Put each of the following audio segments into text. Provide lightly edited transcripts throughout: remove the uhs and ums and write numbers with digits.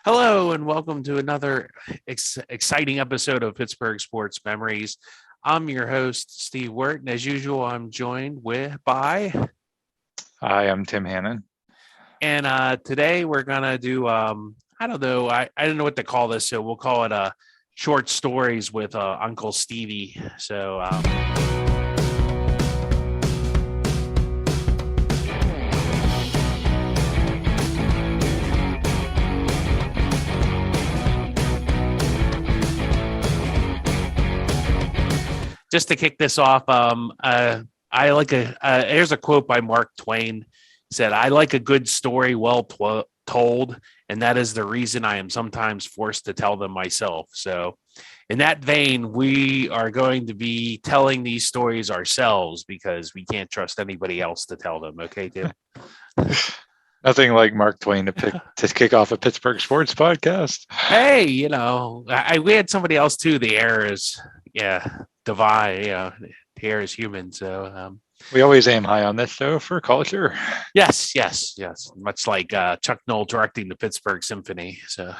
Hello and welcome to another exciting episode of Pittsburgh Sports Memories. I'm your host, Steve Wirt, and as usual, I'm joined by, Hi, I'm Tim Hannon. and today we're gonna do I don't know, I don't know what to call this, so we'll call it short stories with Uncle Stevie. Just to kick this off, I like here's a quote by Mark Twain. He said, "I like a good story told, and that is the reason I am sometimes forced to tell them myself." So, in that vein, we are going to be telling these stories ourselves because we can't trust anybody else to tell them. Okay, Tim? Nothing like Mark Twain to kick off a Pittsburgh sports podcast. Hey, we had somebody else too. The air is, divine. The air is human. So, We always aim high on this show for culture. yes. Much like Chuck Noll directing the Pittsburgh Symphony. So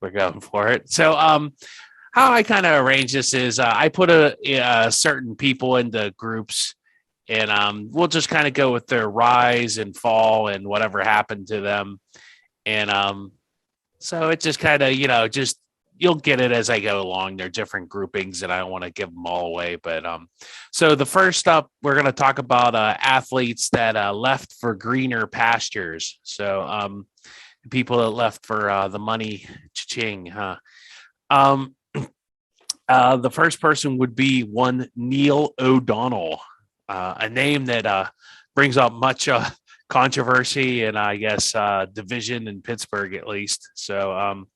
we're going for it. So, how I kind of arrange this is I put a certain people into groups, and we'll just kind of go with their rise and fall and whatever happened to them, and so it just kind of just you'll get it as I go along. They're different groupings, and I don't want to give them all away. But so the first up, we're going to talk about athletes that left for greener pastures. So people that left for the money, cha-ching, huh? Um, the first person would be one Neil O'Donnell, a name that brings up much controversy and I guess division in Pittsburgh at least. So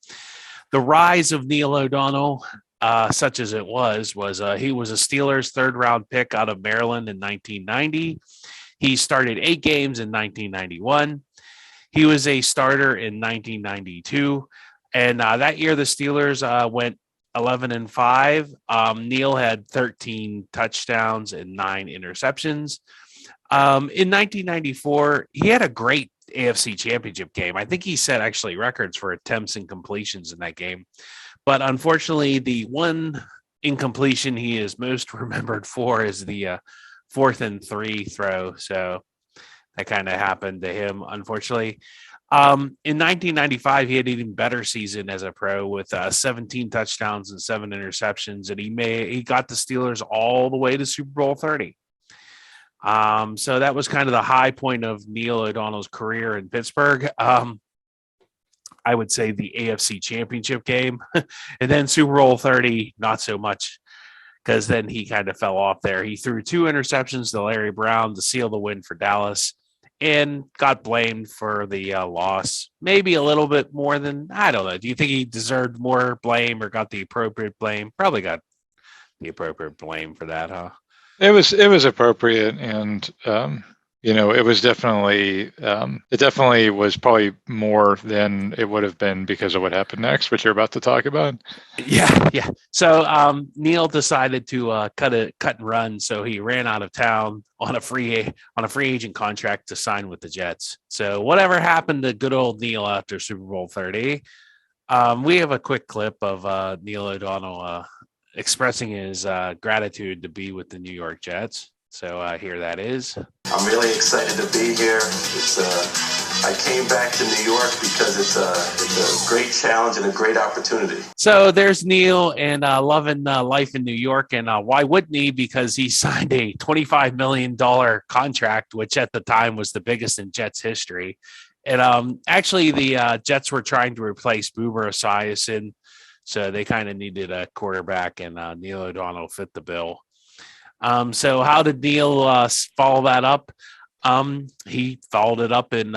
the rise of Neil O'Donnell, such as it was he was a Steelers third-round pick out of Maryland in 1990. He started 8 games in 1991. He was a starter in 1992, and that year the Steelers went 11-5. Neil had 13 touchdowns and 9 interceptions. In 1994, he had a great AFC Championship game. I think he set actually records for attempts and completions in that game. But unfortunately, the one incompletion he is most remembered for is the 4th and 3 throw. So that kind of happened to him, unfortunately. In 1995, he had an even better season as a pro with 17 touchdowns and 7 interceptions, and he got the Steelers all the way to Super Bowl 30. So that was kind of the high point of Neil O'Donnell's career in Pittsburgh. I would say the AFC Championship game, and then Super Bowl 30, not so much, because then he kind of fell off there. He threw 2 interceptions to Larry Brown to seal the win for Dallas and got blamed for the loss. Maybe a little bit more than, I don't know. Do you think he deserved more blame or got the appropriate blame? Probably got the appropriate blame for that, huh? It was appropriate, and it was definitely was probably more than it would have been because of what happened next, which you're about to talk about. Yeah. So Neil decided to cut and run, so he ran out of town on a free agent contract to sign with the Jets. So whatever happened to good old Neil after Super Bowl 30? We have a quick clip of Neil O'Donnell expressing his gratitude to be with the New York Jets. So here that is. I'm really excited to be here. I came back to New York because it's a great challenge and a great opportunity. So there's Neil and loving life in New York. And why wouldn't he? Because he signed a $25 million contract, which at the time was the biggest in Jets history. And actually, the Jets were trying to replace Boomer Esiason. So they kind of needed a quarterback, and Neil O'Donnell fit the bill. So how did Neil follow that up? He followed it up in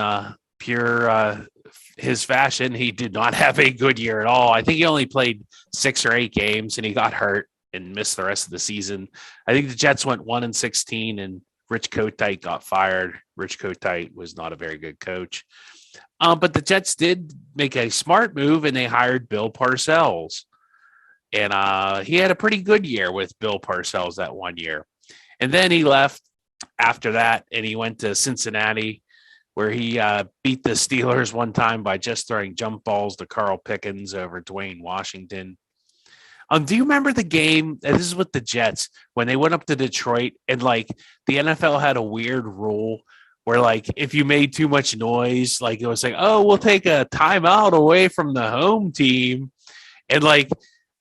pure his fashion. He did not have a good year at all. I think he only played 6 or 8 games, and he got hurt and missed the rest of the season. I think the Jets went 1-16, and Rich Kotite got fired. Rich Kotite was not a very good coach. But the Jets did make a smart move, and they hired Bill Parcells. And he had a pretty good year with Bill Parcells that one year. And then he left after that, and he went to Cincinnati, where he beat the Steelers one time by just throwing jump balls to Carl Pickens over Dwayne Washington. Do you remember the game? And this is with the Jets when they went up to Detroit and like the NFL had a weird rule where like if you made too much noise, like it was like, oh, we'll take a timeout away from the home team. And like,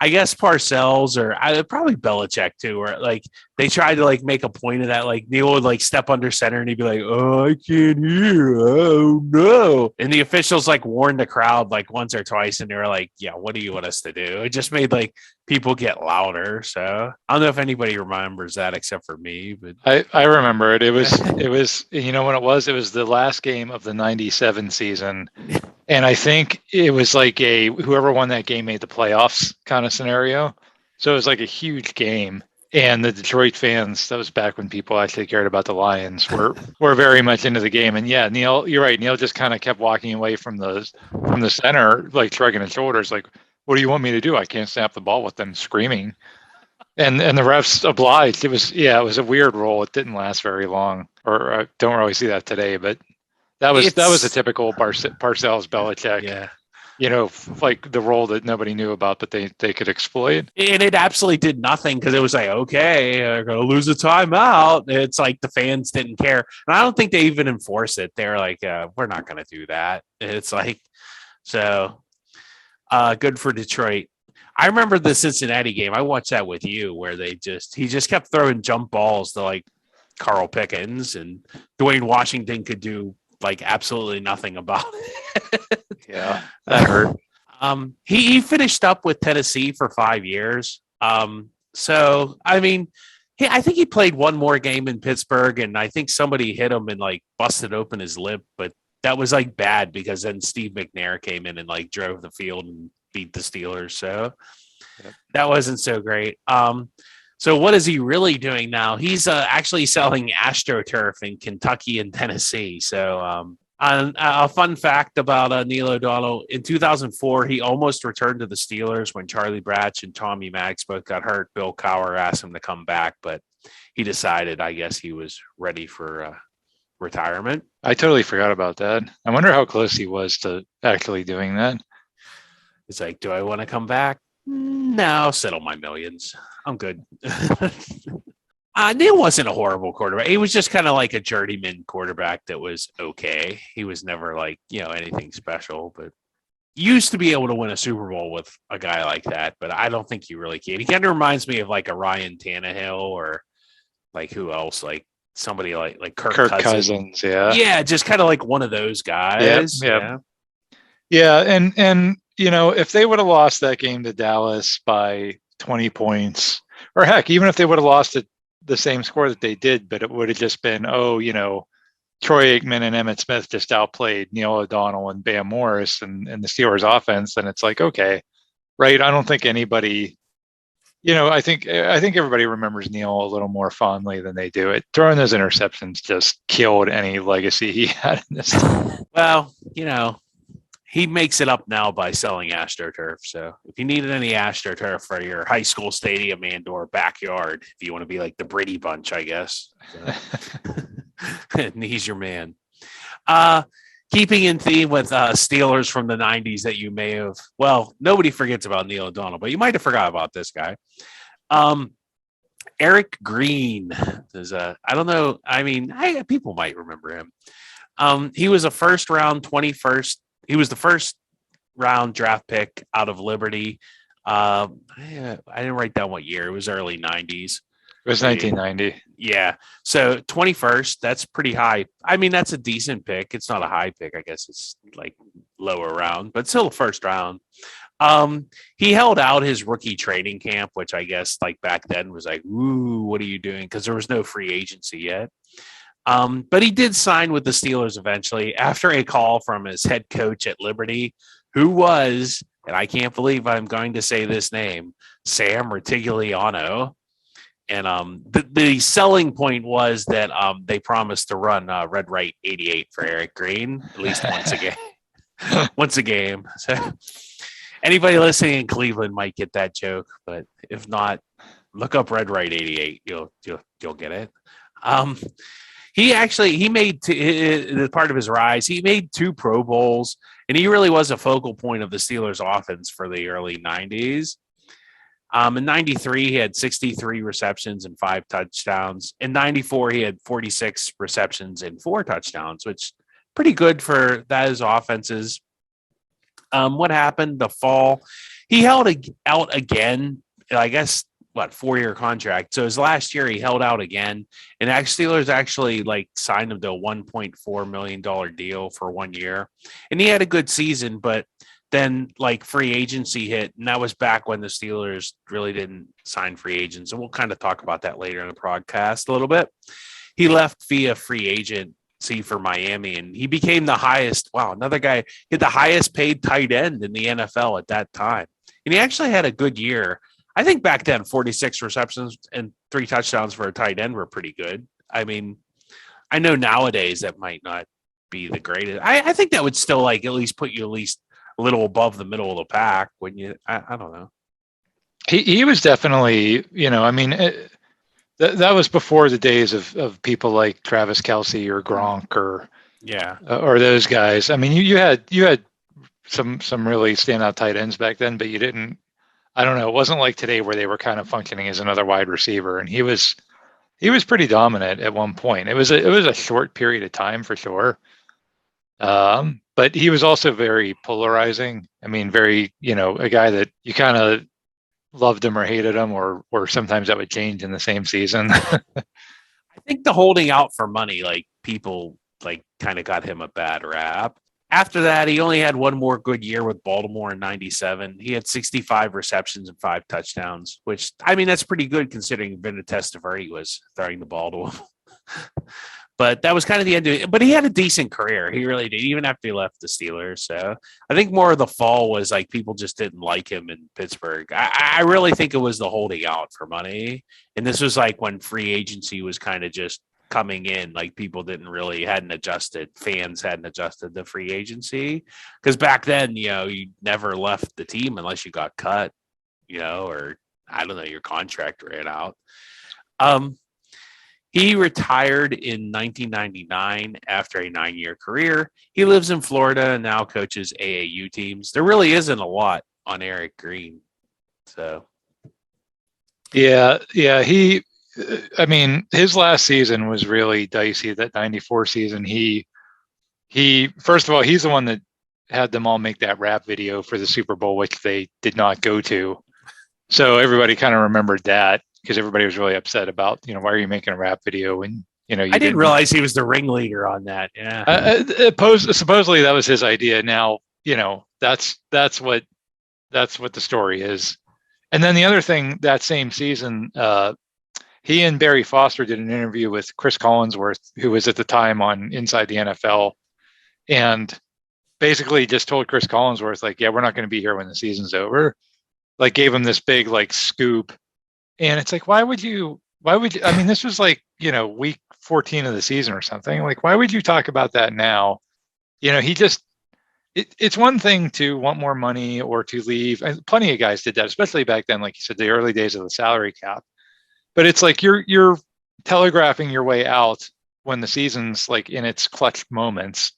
I guess Parcells or probably Belichick too, or like they tried to like make a point of that. Like Neil would like step under center and he'd be like, "Oh, I can't hear. Oh no!" And the officials like warned the crowd like once or twice, and they were like, "Yeah, what do you want us to do?" It just made like people get louder. So I don't know if anybody remembers that except for me, but I remember it. It was you know when it was? It was the last game of the 97 season. And I think it was like whoever won that game made the playoffs kind of scenario. So it was like a huge game. And the Detroit fans, that was back when people actually cared about the Lions, were very much into the game. And yeah, Neil, you're right. Neil just kind of kept walking away from the center, like shrugging his shoulders, like, what do you want me to do? I can't snap the ball with them screaming. And the refs obliged. It was a weird rule. It didn't last very long. Or I don't really see that today, but that was a typical Parcells Belichick. yeah. You know, like the role that nobody knew about, but they could exploit. And it absolutely did nothing because it was like, okay, they're going to lose a timeout. It's like the fans didn't care. And I don't think they even enforce it. They're like, we're not going to do that. It's like, so good for Detroit. I remember the Cincinnati game. I watched that with you where he just kept throwing jump balls to like Carl Pickens, and Dwayne Washington could do like absolutely nothing about it. Yeah, that hurt. He finished up with Tennessee for 5 years. So I mean, I think he played one more game in Pittsburgh, and I think somebody hit him and like busted open his lip, but that was like bad because then Steve McNair came in and like drove the field and beat the Steelers. So that wasn't so great. So what is he really doing now? He's actually selling AstroTurf in Kentucky and Tennessee. So a fun fact about Neil O'Donnell, in 2004, he almost returned to the Steelers when Charlie Bratch and Tommy Maddox both got hurt. Bill Cowher asked him to come back, but he decided, I guess, he was ready for retirement. I totally forgot about that. I wonder how close he was to actually doing that. It's like, do I want to come back? No, I'll settle my millions. I'm good. Neil wasn't a horrible quarterback. He was just kind of like a journeyman quarterback that was okay. He was never like, anything special, but used to be able to win a Super Bowl with a guy like that, but I don't think he really can. He kind of reminds me of like a Ryan Tannehill or like who else, like somebody like Kirk Cousins. Yeah. Yeah, just kind of like one of those guys. Yeah, and if they would have lost that game to Dallas by 20 points, or heck, even if they would have lost it the same score that they did, but it would have just been, Troy Aikman and Emmitt Smith just outplayed Neil O'Donnell and Bam Morris and the Steelers offense, then it's like, okay, right? I don't think anybody, I think everybody remembers Neil a little more fondly than they do. Throwing those interceptions just killed any legacy he had in this. Well, he makes it up now by selling AstroTurf. So if you needed any AstroTurf for your high school stadium and or backyard, if you want to be like the Brady Bunch, I guess, and he's your man. Keeping in theme with Steelers from the 90s that you may have, nobody forgets about Neil O'Donnell, but you might have forgot about this guy. Eric Green is I don't know. I mean, people might remember him. He was a first round 21st. He was the first round draft pick out of Liberty. I didn't write down what year. It was early 90s. It was 1990. Yeah. So 21st, that's pretty high. I mean, that's a decent pick. It's not a high pick. I guess it's like lower round, but still a first round. He held out his rookie training camp, which I guess like back then was like, ooh, what are you doing? Because there was no free agency yet. But he did sign with the Steelers eventually after a call from his head coach at Liberty, who was, and I can't believe I'm going to say this name, Sam Rutigliano. And the selling point was that they promised to run Red Right 88 for Eric Green at least once a game. Once a game. So anybody listening in Cleveland might get that joke, but if not, look up Red Right 88. You'll get it. he made as part of his rise. He made 2 Pro Bowls, and he really was a focal point of the Steelers' offense for the early '90s. In '93, he had 63 receptions and 5 touchdowns. In '94, he had 46 receptions and 4 touchdowns, which pretty good for those offenses. What happened the fall? He held out again, I guess, 4-year contract. So his last year he held out again, and Steelers actually signed him to a $1.4 million deal for 1 year. And he had a good season, but then free agency hit, and that was back when the Steelers really didn't sign free agents. And we'll kind of talk about that later in the podcast a little bit. He left via free agency for Miami, and he became the highest. Wow, another guy hit the highest paid tight end in the NFL at that time. And he actually had a good year. I think back then 46 receptions and 3 touchdowns for a tight end were pretty good. I mean, I know nowadays that might not be the greatest. I think that would still at least put you at least a little above the middle of the pack when you, I don't know. He was definitely, that was before the days of people like Travis Kelce or Gronk or those guys. I mean, you had some really standout tight ends back then, but you didn't. I don't know. It wasn't like today where they were kind of functioning as another wide receiver, and he was pretty dominant at one point. It was a short period of time for sure, but he was also very polarizing. I mean, very a guy that you kind of loved him or hated him, or sometimes that would change in the same season. I think the holding out for money, people kind of got him a bad rap. After that, he only had one more good year with Baltimore in '97. He had 65 receptions and 5 touchdowns, which, I mean, that's pretty good considering Vinny Testaverde was throwing the ball to him. But that was kind of the end of it. But he had a decent career. He really did, even after he left the Steelers. So I think more of the fall was people just didn't like him in Pittsburgh. I really think it was the holding out for money. And this was when free agency was kind of just coming in, people hadn't adjusted, fans hadn't adjusted the free agency, because back then you never left the team unless you got cut, or I don't know, your contract ran out. He retired in 1999 after a 9-year career. He lives in Florida and now coaches AAU teams. There really isn't a lot on Eric Green. So I mean, his last season was really dicey. That '94 season, he first of all, he's the one that had them all make that rap video for the Super Bowl, which they did not go to. So everybody kind of remembered that, because everybody was really upset about, why are you making a rap video when I didn't realize he was the ringleader on that. Yeah, supposedly that was his idea. Now that's what the story is. And then the other thing, that same season, he and Barry Foster did an interview with Chris Collinsworth, who was at the time on Inside the NFL, and basically just told Chris Collinsworth, we're not going to be here when the season's over. Gave him this big scoop. And it's why would you, I mean, this was week 14 of the season or something. Why would you talk about that now? It's one thing to want more money or to leave. And plenty of guys did that, especially back then, like you said, the early days of the salary cap. But it's you're telegraphing your way out when the season's in its clutch moments.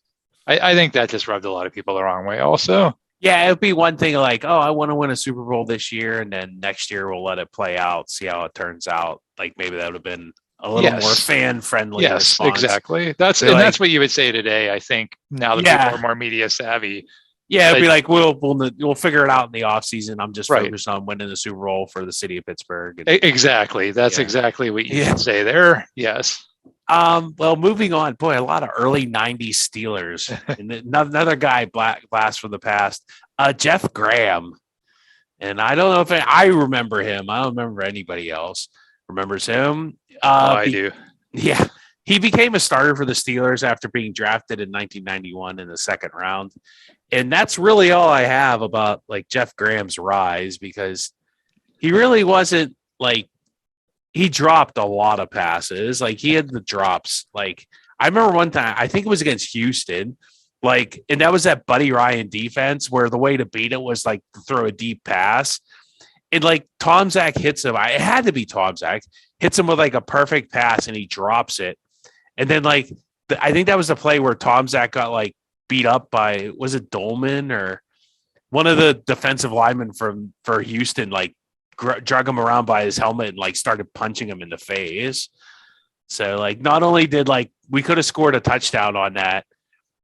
I think that just rubbed a lot of people the wrong way also. Yeah, it would be one thing I want to win a Super Bowl this year, and then next year we'll let it play out, see how it turns out. Maybe that would have been a little more fan-friendly response. Exactly. That's what you would say today, I think, now that people are more media savvy. Yeah, it'd be we'll figure it out in the offseason. I'm just focused on winning the Super Bowl for the city of Pittsburgh. Exactly. That's exactly what you can say there. Yes. Well, moving on. Boy, a lot of early 90s Steelers. And another guy blast from the past. Jeff Graham. And I don't know if I remember him. I don't remember anybody else remembers him. I do. Yeah. He became a starter for the Steelers after being drafted in 1991 in the second round. And that's really all I have about Jeff Graham's rise, because he really wasn't he dropped a lot of passes. He had the drops. I remember one time, I think it was against Houston, and that was that Buddy Ryan defense where the way to beat it was to throw a deep pass. And Tom Zach hits him. It had to be Tom Zach hits him with a perfect pass, and he drops it. And then like I think that was the play where Tom Zach got like beat up by, was it Dolman or one of the defensive linemen for Houston, like drug him around by his helmet and like started punching him in the face. So like not only did like we could have scored a touchdown on that,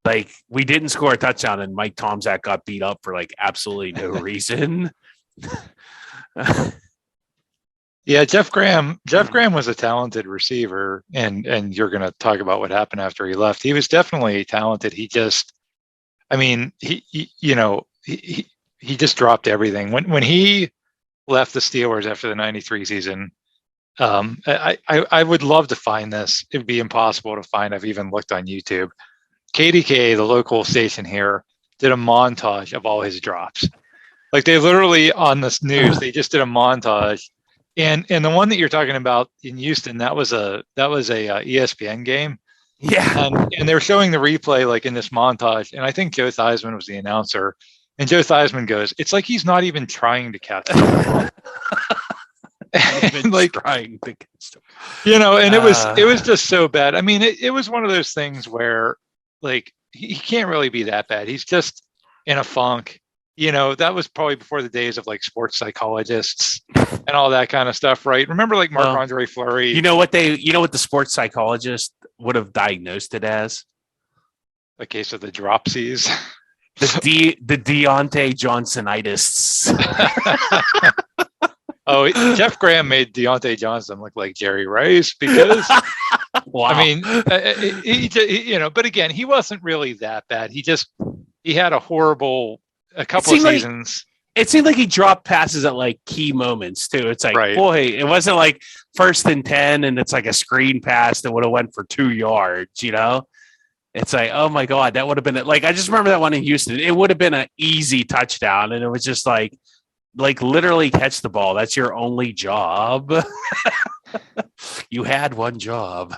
like we didn't score a touchdown and Mike Tomczak got beat up for like absolutely no reason. Yeah, Jeff Graham was a talented receiver, and you're going to talk about what happened after he left. He was definitely talented. He just, I mean, he just dropped everything when he left the Steelers after the '93 season. I would love to find this. It'd be impossible to find. I've even looked on YouTube. KDK, the local station here, did a montage of all his drops. Like they literally on this news, they just did a montage. And the one that you're talking about in Houston, that was a ESPN game. Yeah. And they're showing the replay like in this montage. And I think Joe Theismann was the announcer. And Joe Theismann goes, "It's like he's not even trying to catch it." Like trying to catch them. You know, and it was just so bad. I mean, it was one of those things where like he can't really be that bad. He's just in a funk. You know, that was probably before the days of like sports psychologists and all that kind of stuff, right? Remember like Marc-Andre Fleury? You know what the sports psychologist would have diagnosed it as? A case of the dropsies. The Deontay Johnsonitis. Oh, Jeff Graham made Deontay Johnson look like Jerry Rice because, wow. I mean, he, you know, but again, he wasn't really that bad. He had a horrible, a couple of seasons. It seemed like he dropped passes at like key moments too. It's like, boy, it wasn't like 1st and 10 and it's like a screen pass that would have went for 2 yards, you know? It's like, oh my God, that would have been like, I just remember that one in Houston. It would have been an easy touchdown. And it was just like literally catch the ball. That's your only job. You had one job.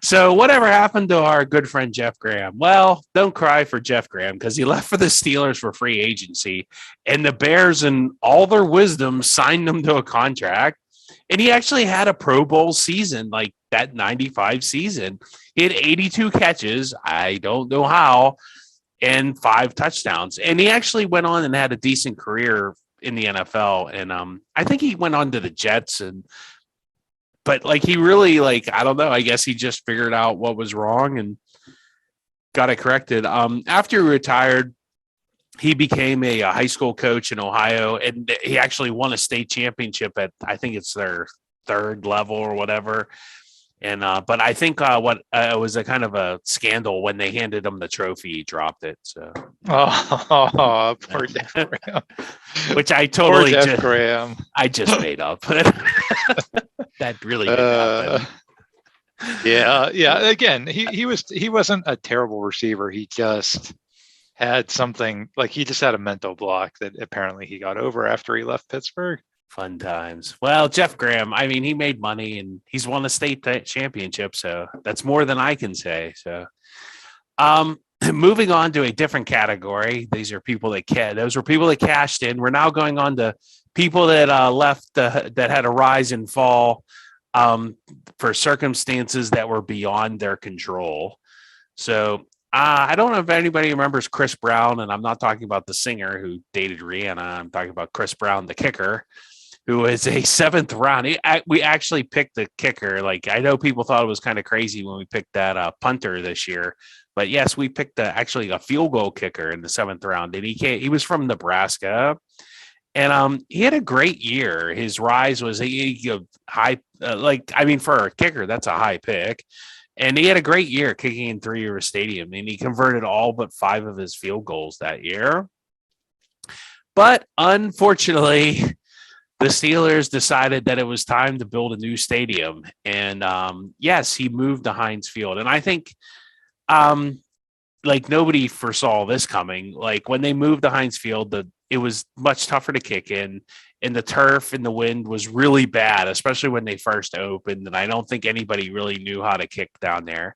So whatever happened to our good friend Jeff Graham? Well, don't cry for Jeff Graham because he left for the Steelers for free agency, and the Bears, in all their wisdom, signed him to a contract. And he actually had a Pro Bowl season, like that 95 season. He had 82 catches. I don't know how, and 5 touchdowns. And he actually went on and had a decent career in the NFL. And I think he went on to the Jets but like he really like, I don't know, I guess he just figured out what was wrong and got it corrected. After he retired, he became a high school coach in Ohio, and he actually won a state championship at, I think it's their 3rd level or whatever. And but I think what it was a kind of a scandal when they handed him the trophy, he dropped it. So poor Jeff Graham. Which I totally poor Jeff Graham. I just made up. That really didn't happen. Yeah. Again, he wasn't a terrible receiver. He just had something, like he just had a mental block that apparently he got over after he left Pittsburgh. Fun times. Well, Jeff Graham, I mean, he made money and he's won a state championship, so that's more than I can say. So, moving on to a different category. These are people those were people that cashed in. We're now going on to people that left that had a rise and fall for circumstances that were beyond their control. So I don't know if anybody remembers Chris Brown, and I'm not talking about the singer who dated Rihanna. I'm talking about Chris Brown, the kicker, who is a 7th round. We actually picked the kicker. Like, I know people thought it was kind of crazy when we picked that punter this year, but yes, we picked actually a field goal kicker in the 7th round, and he was from Nebraska. And he had a great year. His rise was high, for a kicker, that's a high pick. And he had a great year kicking in Three River Stadium, and he converted all but 5 of his field goals that year. But unfortunately, the Steelers decided that it was time to build a new stadium. And yes, he moved to Heinz Field. And I think nobody foresaw this coming. Like when they moved to Heinz Field, it was much tougher to kick in, and the turf and the wind was really bad, especially when they first opened. And I don't think anybody really knew how to kick down there.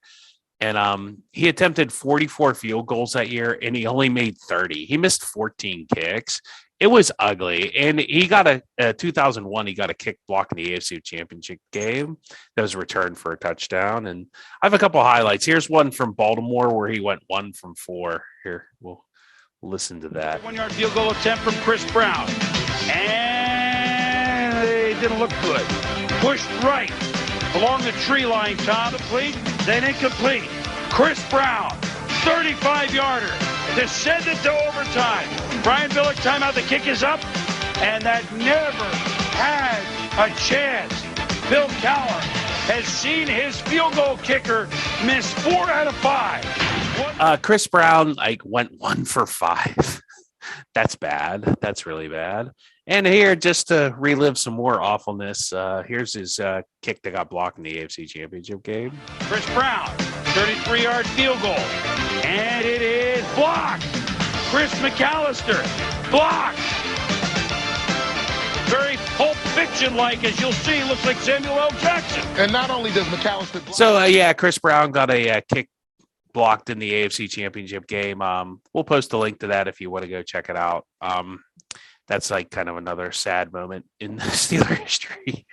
And he attempted 44 field goals that year, and he only made 30. He missed 14 kicks. it was ugly. And he got 2001, he got a kick block in the AFC Championship game that was returned for a touchdown. And I have a couple highlights. Here's one from Baltimore where he went 1 from 4. Here, we'll listen to that. 1-yard field goal attempt from Chris Brown. And it didn't look good. Pushed right along the tree line, Tom. Complete, then incomplete. Chris Brown, 35-yarder to send it to overtime. Brian Billick, timeout. The kick is up, and that never had a chance. Bill Cowher has seen his field goal kicker miss 4 out of 5. Chris Brown went 1 for 5. That's bad. That's really bad. And here, just to relive some more awfulness, here's his kick that got blocked in the AFC Championship game. Chris Brown, 33-yard field goal, and it is blocked. Chris McAllister, blocked. Very Pulp Fiction-like, as you'll see, looks like Samuel L. Jackson. And not only does McAllister block. So, Chris Brown got a kick blocked in the AFC Championship game. We'll post a link to that if you want to go check it out. That's kind of another sad moment in Steeler history.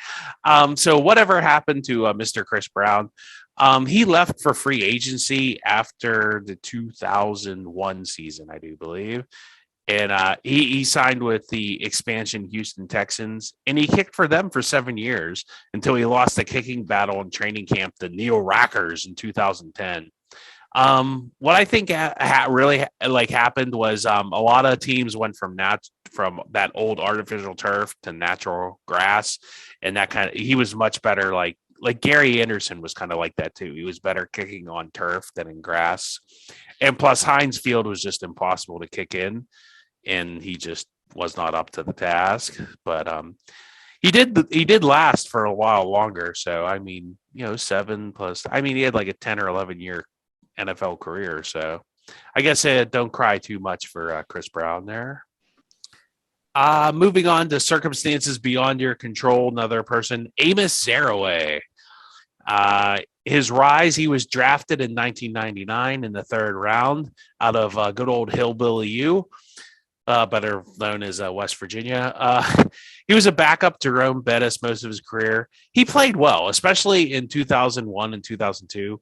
So whatever happened to Mr. Chris Brown, he left for free agency after the 2001 season, I do believe. And he signed with the expansion Houston Texans, and he kicked for them for 7 years until he lost the kicking battle in training camp to Neil Rackers in 2010. What I think really happened was a lot of teams went from that old artificial turf to natural grass, and that he was much better. Like Gary Anderson was kind of like that too. He was better kicking on turf than in grass, and plus Heinz Field was just impossible to kick in, and he just was not up to the task. But he did last for a while longer. So 7 plus. He had a 10 or 11 year NFL career. So I guess don't cry too much for Chris Brown there. Moving on to circumstances beyond your control, another person, Amos Zaraway. His rise, he was drafted in 1999 in the 3rd round out of good old Hillbilly U, better known as West Virginia. He was a backup to Jerome Bettis most of his career. He played well, especially in 2001 and 2002.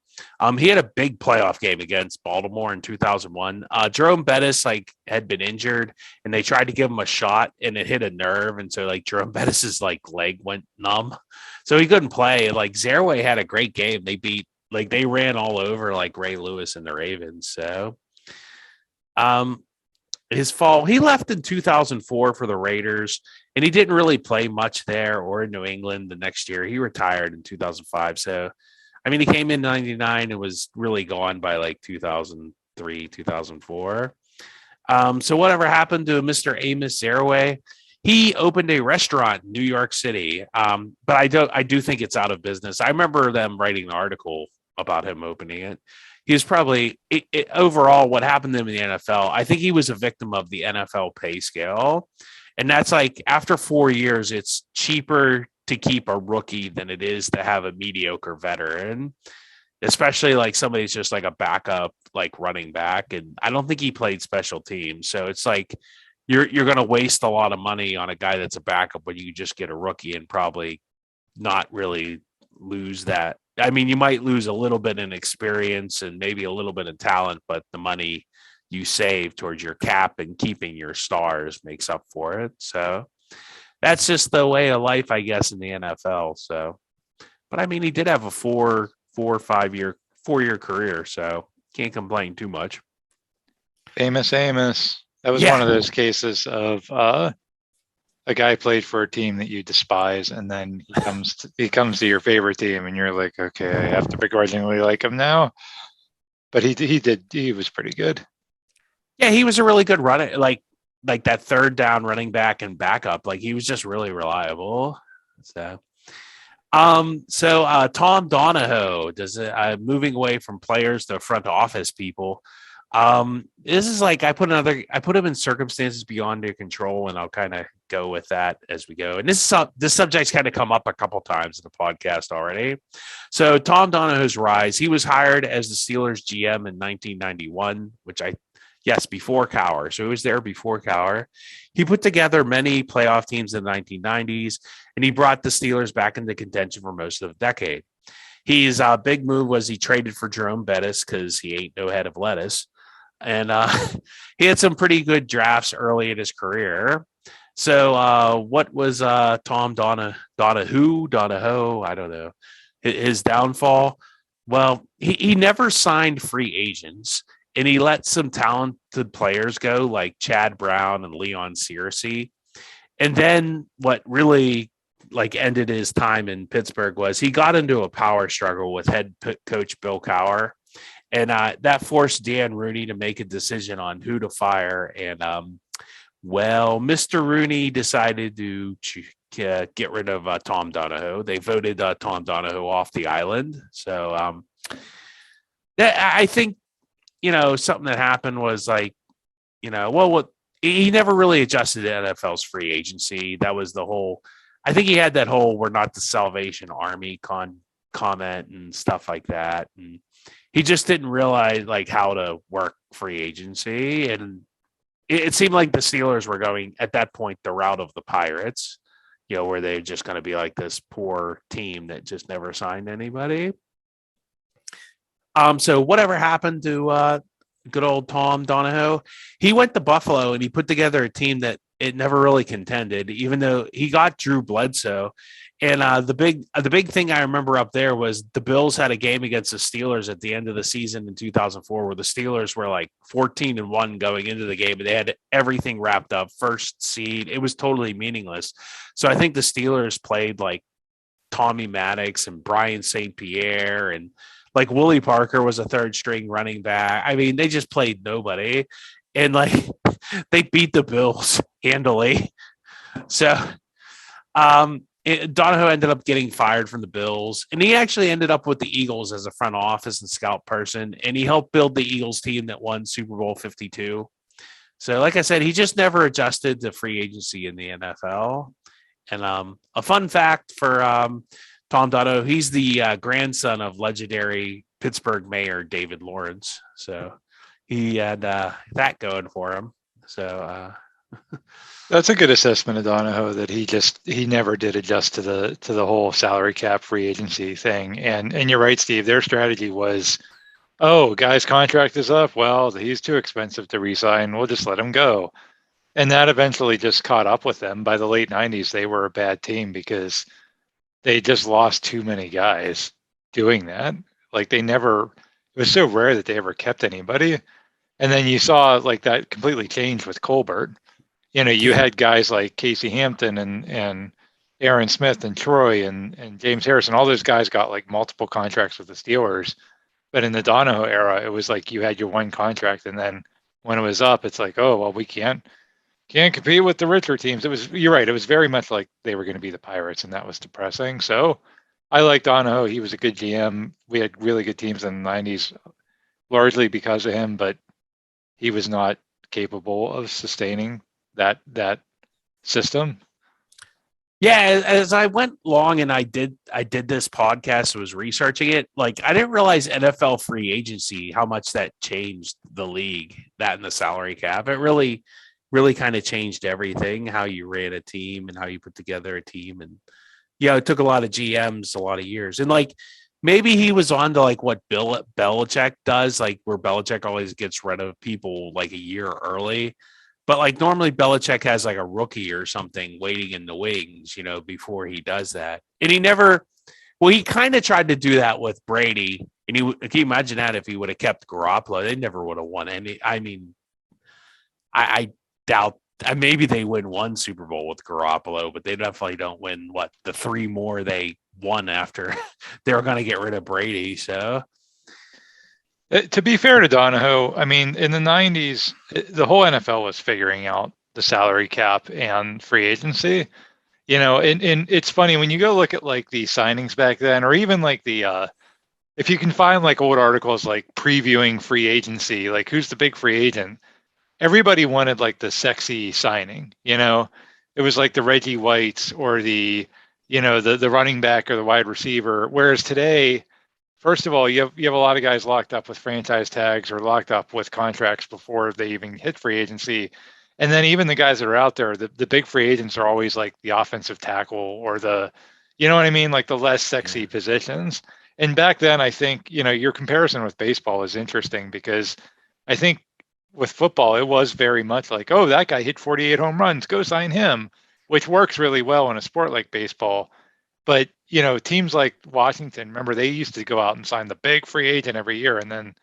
He had a big playoff game against Baltimore in 2001. Jerome Bettis had been injured, and they tried to give him a shot, and it hit a nerve, and so Jerome Bettis's leg went numb, so he couldn't play. Zaraway had a great game. They ran all over Ray Lewis and the Ravens. So, his fall, he left in 2004 for the Raiders, and he didn't really play much there or in New England the next year. He retired in 2005. So, he came in 99 and was really gone by 2003, 2004. So whatever happened to Mr. Amos Zaraway, he opened a restaurant in New York City. But I do think it's out of business. I remember them writing an article about him opening it. He was probably overall what happened to him in the NFL. I think he was a victim of the NFL pay scale. And that's after 4 years, it's cheaper to keep a rookie than it is to have a mediocre veteran, especially somebody's just a backup, running back. And I don't think he played special teams. So it's you're going to waste a lot of money on a guy that's a backup when you just get a rookie and probably not really lose that. You might lose a little bit in experience and maybe a little bit in talent, but the money you save towards your cap and keeping your stars makes up for it. So that's just the way of life, I guess, in the NFL. So, but he did have a 4 or 5 year career, so can't complain too much. Amos. That was one of those cases of a guy played for a team that you despise, and then he comes to your favorite team, and you're like, okay, I have to begrudgingly like him now. But he was pretty good. Yeah, he was a really good runner, like that third down running back and backup. He was just really reliable. So, Tom Donahoe moving away from players to front office people. This is like I put him in circumstances beyond their control, and I'll kind of go with that as we go. And this subject's kind of come up a couple times in the podcast already. So Tom Donahoe's rise. He was hired as the Steelers GM in 1991, before Cowher. So he was there before Cowher. He put together many playoff teams in the 1990s, and he brought the Steelers back into contention for most of the decade. His big move was he traded for Jerome Bettis because he ain't no head of lettuce. And he had some pretty good drafts early in his career. So what was Tom Donahoe? I don't know. His downfall? Well, he never signed free agents, and he let some talented players go like Chad Brown and Leon Searcy. And then what really ended his time in Pittsburgh was he got into a power struggle with head coach Bill Cowher. And that forced Dan Rooney to make a decision on who to fire. And, Mr. Rooney decided to get rid of Tom Donahoe. They voted Tom Donahoe off the island. So I think, something that happened was he never really adjusted to NFL's free agency. That was the whole – I think he had that whole "we're not the Salvation Army" comment and stuff like that. And he just didn't realize how to work free agency, and it seemed like the Steelers were going at that point the route of the Pirates, where they're just going to be like this poor team that just never signed anybody. So whatever happened to good old Tom Donahoe? He went to Buffalo and he put together a team that it never really contended, even though he got Drew Bledsoe. And the big thing I remember up there was the Bills had a game against the Steelers at the end of the season in 2004, where the Steelers were 14-1 going into the game, and they had everything wrapped up, first seed. It was totally meaningless. So I think the Steelers played Tommy Maddox and Brian St. Pierre, and Willie Parker was a third string running back. I mean, they just played nobody, and they beat the Bills handily. So, Donahoe ended up getting fired from the Bills, and he actually ended up with the Eagles as a front office and scout person, and he helped build the Eagles team that won Super Bowl 52. So, like I said, he just never adjusted to free agency in the NFL. And a fun fact for Tom Donahoe, he's the grandson of legendary Pittsburgh mayor David Lawrence. So he had that going for him. So that's a good assessment of Donahoe, that he never did adjust to the whole salary cap free agency thing. And you're right, Steve. Their strategy was, oh, guy's contract is up. Well, he's too expensive to re-sign. We'll just let him go. And that eventually just caught up with them. By the late 90s, they were a bad team because they just lost too many guys doing that. It was so rare that they ever kept anybody. And then you saw that completely change with Colbert. You had guys like Casey Hampton and Aaron Smith and Troy and James Harrison. All those guys got multiple contracts with the Steelers. But in the Donahoe era, it was you had your one contract, and then when it was up, it's oh, well, we can't compete with the richer teams. You're right. It was very much like they were going to be the Pirates, and that was depressing. So I like Donahoe. He was a good GM. We had really good teams in the 90s, largely because of him, but he was not capable of sustaining that system. Yeah, as I went along and I did this podcast, was researching it. I didn't realize NFL free agency, how much that changed the league, that and the salary cap. It really kind of changed everything, how you ran a team and how you put together a team. And it took a lot of GMs a lot of years. And maybe he was on to what Bill Belichick does, where Belichick always gets rid of people a year early. But normally Belichick has a rookie or something waiting in the wings, before he does that. And he kind of tried to do that with Brady. And can you imagine that if he would have kept Garoppolo? They never would have won any. I mean, I doubt. Maybe they win one Super Bowl with Garoppolo, but they definitely don't win the three more they won after they were going to get rid of Brady. So, to be fair to Donahoe, I mean, in the 90s, the whole NFL was figuring out the salary cap and free agency. And it's funny when you go look at the signings back then, or even the if you can find like old articles like previewing free agency, like who's the big free agent, everybody wanted like the sexy signing, it was like the Reggie Whites or the running back or the wide receiver. Whereas today, first of all, you have a lot of guys locked up with franchise tags or locked up with contracts before they even hit free agency. And then even the guys that are out there, the big free agents are always like the offensive tackle or you know what I mean? Like the less sexy positions. And back then, I think, your comparison with baseball is interesting because I think with football, it was very much like, oh, that guy hit 48 home runs, go sign him, which works really well in a sport like baseball. But, teams like Washington, remember, they used to go out and sign the big free agent every year and then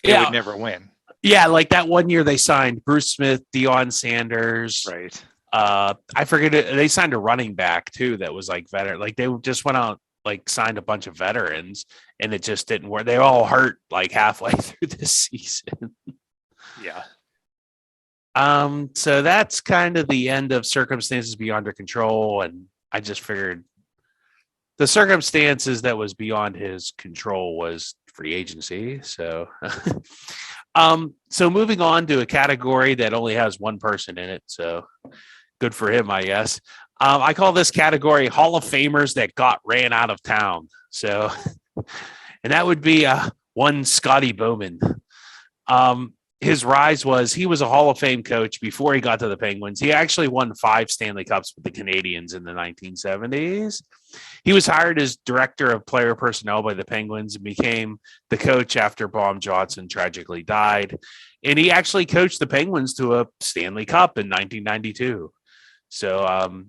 they would never win. Yeah, like that one year they signed Bruce Smith, Deion Sanders. Right. I forget it. They signed a running back too that was like veteran. Like they just went out, like signed a bunch of veterans and it just didn't work. They all hurt like halfway through this season. Yeah. So that's kind of the end of circumstances beyond our control. And I just figured the circumstances that was beyond his control was free agency. So, so moving on to a category that only has one person in it. So good for him, I guess. I call this category Hall of Famers that ran out of town. So, and that would be one Scotty Bowman. His rise was he was a Hall of Fame coach before he got to the Penguins. He actually won 5 Stanley Cups with the Canadiens in the 1970s. He was hired as director of player personnel by the Penguins and became the coach after Bob Johnson tragically died. And he actually coached the Penguins to a Stanley Cup in 1992. So,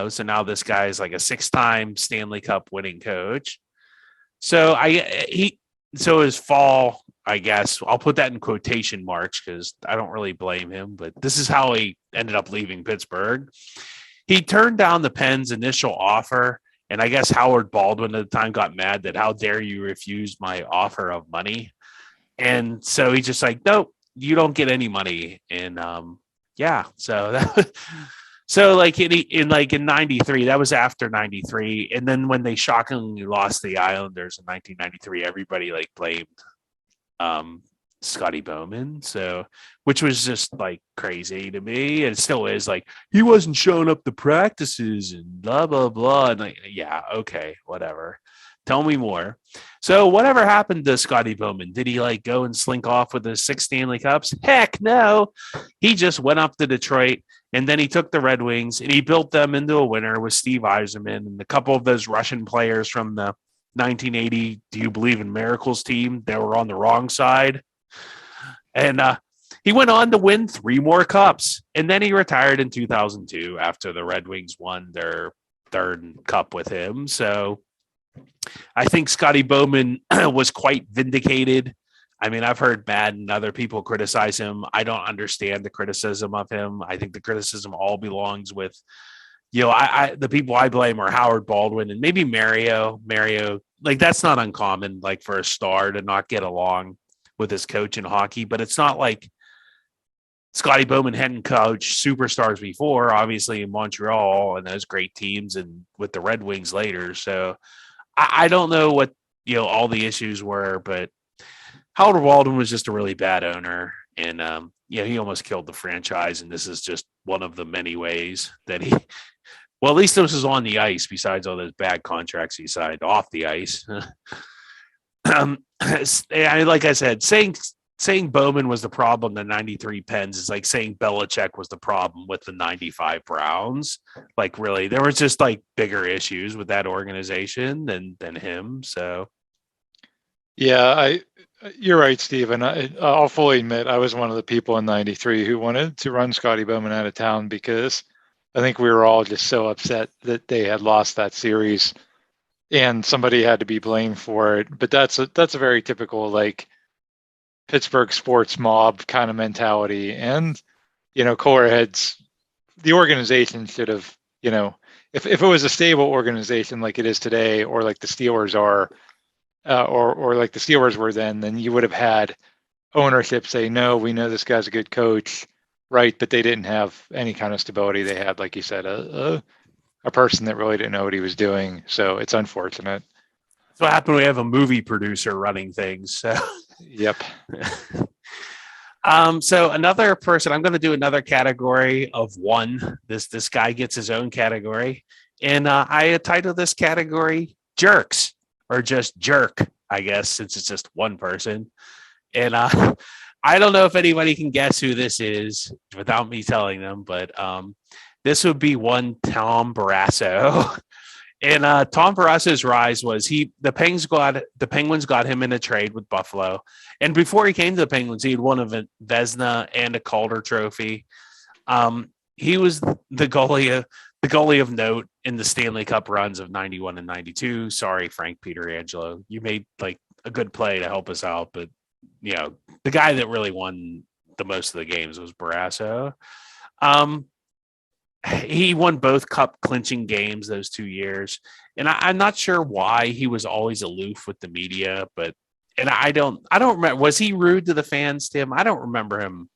so now this guy is like a 6-time Stanley Cup winning coach. So his fall, I guess I'll put that in quotation marks because I don't really blame him, but this is how he ended up leaving Pittsburgh. He turned down the Pens' initial offer, and I guess Howard Baldwin at the time got mad that how dare you refuse my offer of money. And so he's just like, nope, you don't get any money. And so like in 93, that was after 93. And then when they shockingly lost the Islanders in 1993, everybody like blamed Scotty Bowman. So, which was just like crazy to me. And it still is, like, he wasn't showing up to practices and blah, blah, blah. And like, yeah, okay, whatever. Tell me more. So whatever happened to Scotty Bowman? Did he like go and slink off with his 6 Stanley Cups? Heck no. He just went up to Detroit and then he took the Red Wings and he built them into a winner with Steve Yzerman and a couple of those Russian players from the 1980 Do You Believe in Miracles team that were on the wrong side. And he went on to win 3 more cups. And then he retired in 2002 after the Red Wings won their 3rd cup with him. So I think Scotty Bowman was quite vindicated. I mean, I've heard Matt and other people criticize him. I don't understand the criticism of him. I think the criticism all belongs with, the people I blame are Howard Baldwin and maybe Mario. Like, that's not uncommon, like for a star to not get along with his coach in hockey, but it's not like Scotty Bowman hadn't coached superstars before, obviously in Montreal and those great teams and with the Red Wings later. So I don't know what, all the issues were, but Howard Baldwin was just a really bad owner. And, he almost killed the franchise. And this is just one of the many ways that well, at least this was on the ice besides all those bad contracts he signed off the ice. Like I said, saying Bowman was the problem, the 93 Pens is like saying Belichick was the problem with the 95 Browns. Like, really, there was just like bigger issues with that organization than him. So, yeah, you're right, Steve. And I'll fully admit I was one of the people in 93 who wanted to run Scotty Bowman out of town because I think we were all just so upset that they had lost that series and somebody had to be blamed for it. But that's a very typical, like, Pittsburgh sports mob kind of mentality. And, cooler heads, the organization should have, if it was a stable organization like it is today, or like the Steelers are, or like the Steelers were then you would have had ownership say, no, we know this guy's a good coach, right? But they didn't have any kind of stability. They had, like you said, a person that really didn't know what he was doing. So it's unfortunate. So what happened? We have a movie producer running things. So. Yep. So another person, I'm going to do another category of one. This guy gets his own category, and I titled this category "Jerks" or just "Jerk," I guess, since it's just one person. And I don't know if anybody can guess who this is without me telling them, but this would be one Tom Barrasso. And Tom Barrasso's rise was the Penguins got him in a trade with Buffalo. And before he came to the Penguins, he had won a Vezina and a Calder Trophy. He was the goalie of note in the Stanley Cup runs of 91 and 92. Sorry, Frank Pietrangelo. You made like a good play to help us out, but the guy that really won the most of the games was Barrasso. He won both cup clinching games those 2 years. And I'm not sure why he was always aloof with the media, and I don't remember. Was he rude to the fans, Tim? I don't remember him.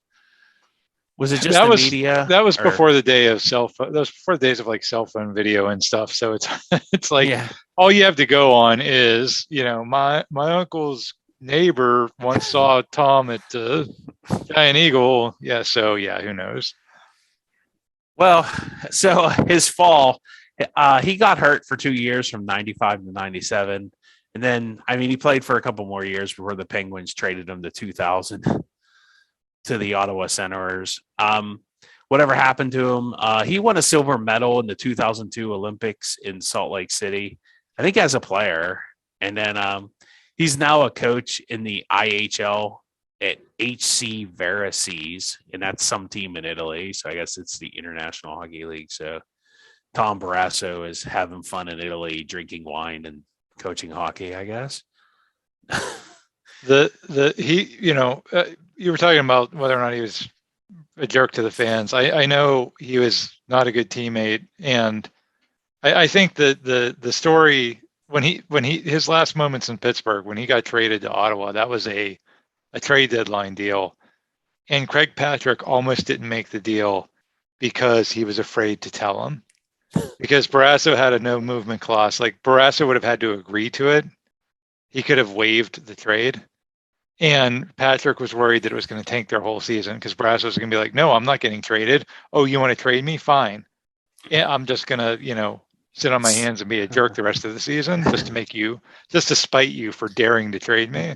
Was it just media? That was before the day of cell phone. That was before the days of like cell phone video and stuff. So it's like all you have to go on is, my uncle's neighbor once saw Tom at Giant Eagle. Yeah. So who knows? Well, so his fall, he got hurt for 2 years from 95 to 97. And then, he played for a couple more years before the Penguins traded him to 2000 to the Ottawa Senators. Whatever happened to him, he won a silver medal in the 2002 Olympics in Salt Lake City, I think as a player. And then he's now a coach in the IHL at HC Vereces, and that's some team in Italy. So I guess it's the International Hockey League. So Tom Barrasso is having fun in Italy, drinking wine and coaching hockey, I guess. You were talking about whether or not he was a jerk to the fans. I know he was not a good teammate, and I think that the story when his last moments in Pittsburgh, when he got traded to Ottawa, that was a trade deadline deal, and Craig Patrick almost didn't make the deal because he was afraid to tell him, because Barrasso had a no movement clause. Like, Barrasso would have had to agree to it. He could have waived the trade, and Patrick was worried that it was going to tank their whole season, because Barrasso was going to be like, no, I'm not getting traded. Oh, you want to trade me? Fine. Yeah, I'm just going to, sit on my hands and be a jerk the rest of the season just to spite you for daring to trade me.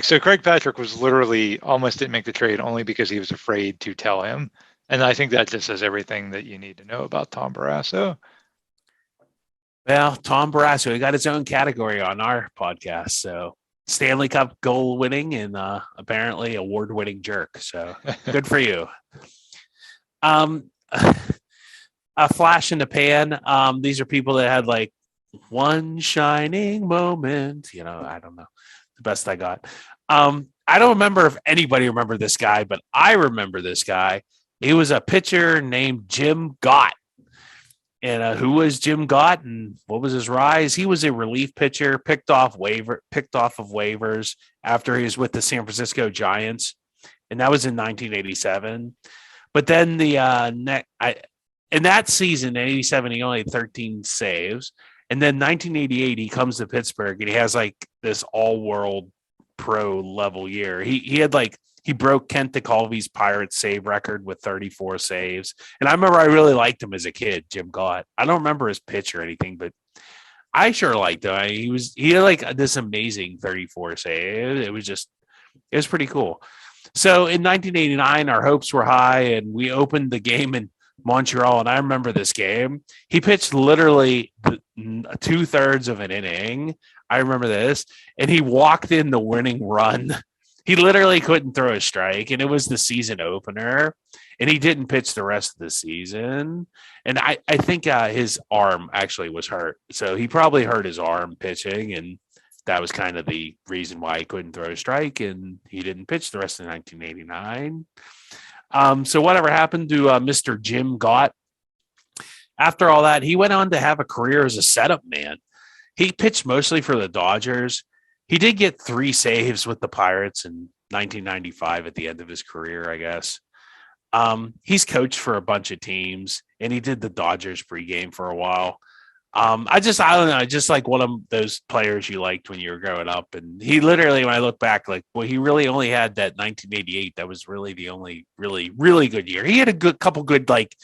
So Craig Patrick was literally almost didn't make the trade only because he was afraid to tell him. And I think that just says everything that you need to know about Tom Barrasso. Well, Tom Barrasso, he got his own category on our podcast. So Stanley Cup goal winning and apparently award winning jerk. So good for you. A flash in the pan. These are people that had like one shining moment. I don't know. The best I got. I don't remember if anybody remembered this guy, but I remember this guy. He was a pitcher named Jim Gott. And who was Jim Gott and what was his rise? He was a relief pitcher, picked off of waivers after he was with the San Francisco Giants. And that was in 1987. But then in that season, in 87, he only had 13 saves. And then 1988, he comes to Pittsburgh and he has like this all-world pro level year. He broke Kent DeColvey's Pirates save record with 34 saves. And I remember I really liked him as a kid, Jim Gott. I don't remember his pitch or anything, but I sure liked him. He had like this amazing 34 save. It was pretty cool. So in 1989, our hopes were high and we opened the game in Montreal, and I remember this game. He pitched literally 2/3 of an inning. I remember this, and he walked in the winning run. He literally couldn't throw a strike, and it was the season opener, and he didn't pitch the rest of the season. And I think his arm actually was hurt, so he probably hurt his arm pitching, and that was kind of the reason why he couldn't throw a strike, and he didn't pitch the rest of 1989. So whatever happened to Mr. Jim Gott? After all that, he went on to have a career as a setup man. He pitched mostly for the Dodgers. He did get 3 saves with the Pirates in 1995 at the end of his career, I guess. He's coached for a bunch of teams, and he did the Dodgers pregame for a while. I don't know, just like one of those players you liked when you were growing up. And he literally, when I look back, like, well, he really only had that 1988. That was really the only really, really good year. He had a couple good, like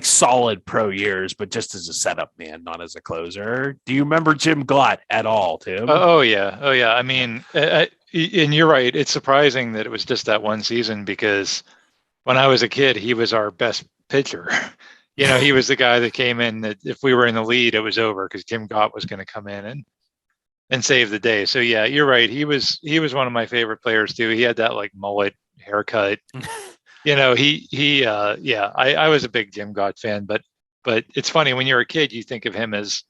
solid pro years, but just as a setup man, not as a closer. Do you remember Jim Glott at all, Tim? Oh yeah. I mean, and you're right. It's surprising that it was just that one season, because when I was a kid, he was our best pitcher. He was the guy that came in that if we were in the lead, it was over, because Jim Gott was going to come in and save the day. So yeah, you're right. He was one of my favorite players too. He had that like mullet haircut. I was a big Jim Gott fan, but it's funny, when you're a kid, you think of him as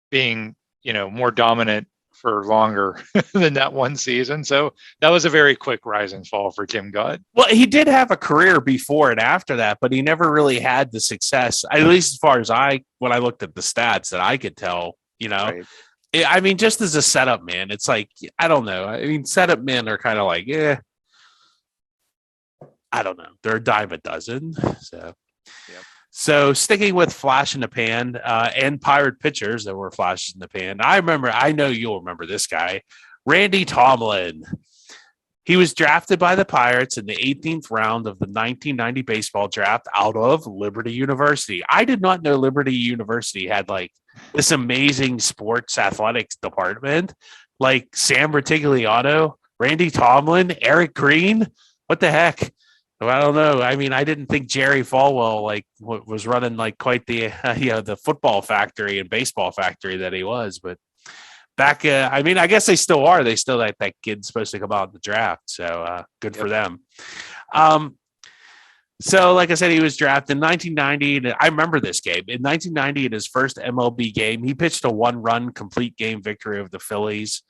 being, more dominant for longer than that one season. So that was a very quick rise and fall for Jim Gott. Well, he did have a career before and after that, but he never really had the success, at least as far as when I looked at the stats that I could tell, Right. I mean, just as a setup man, it's like, I don't know. I mean, setup men are kind of like, I don't know. They're a dime a dozen. So, Yep. So sticking with flash in the pan and Pirate pitchers that were flashes in the pan. I know you'll remember this guy, Randy Tomlin. He was drafted by the Pirates in the 18th round of the 1990 baseball draft out of Liberty University. I did not know Liberty University had like this amazing sports athletics department, like Sam Bertigliano, Randy Tomlin, Eric Green. What the heck? Well, I don't know. I mean, I didn't think Jerry Falwell was running like quite the the football factory and baseball factory that he was. But back, I mean, I guess they still are. They still that kid's supposed to come out in the draft. So good for them. So like I said, he was drafted in 1990. And I remember this game in 1990 in his first MLB game. He pitched a 1-run complete game victory of the Phillies.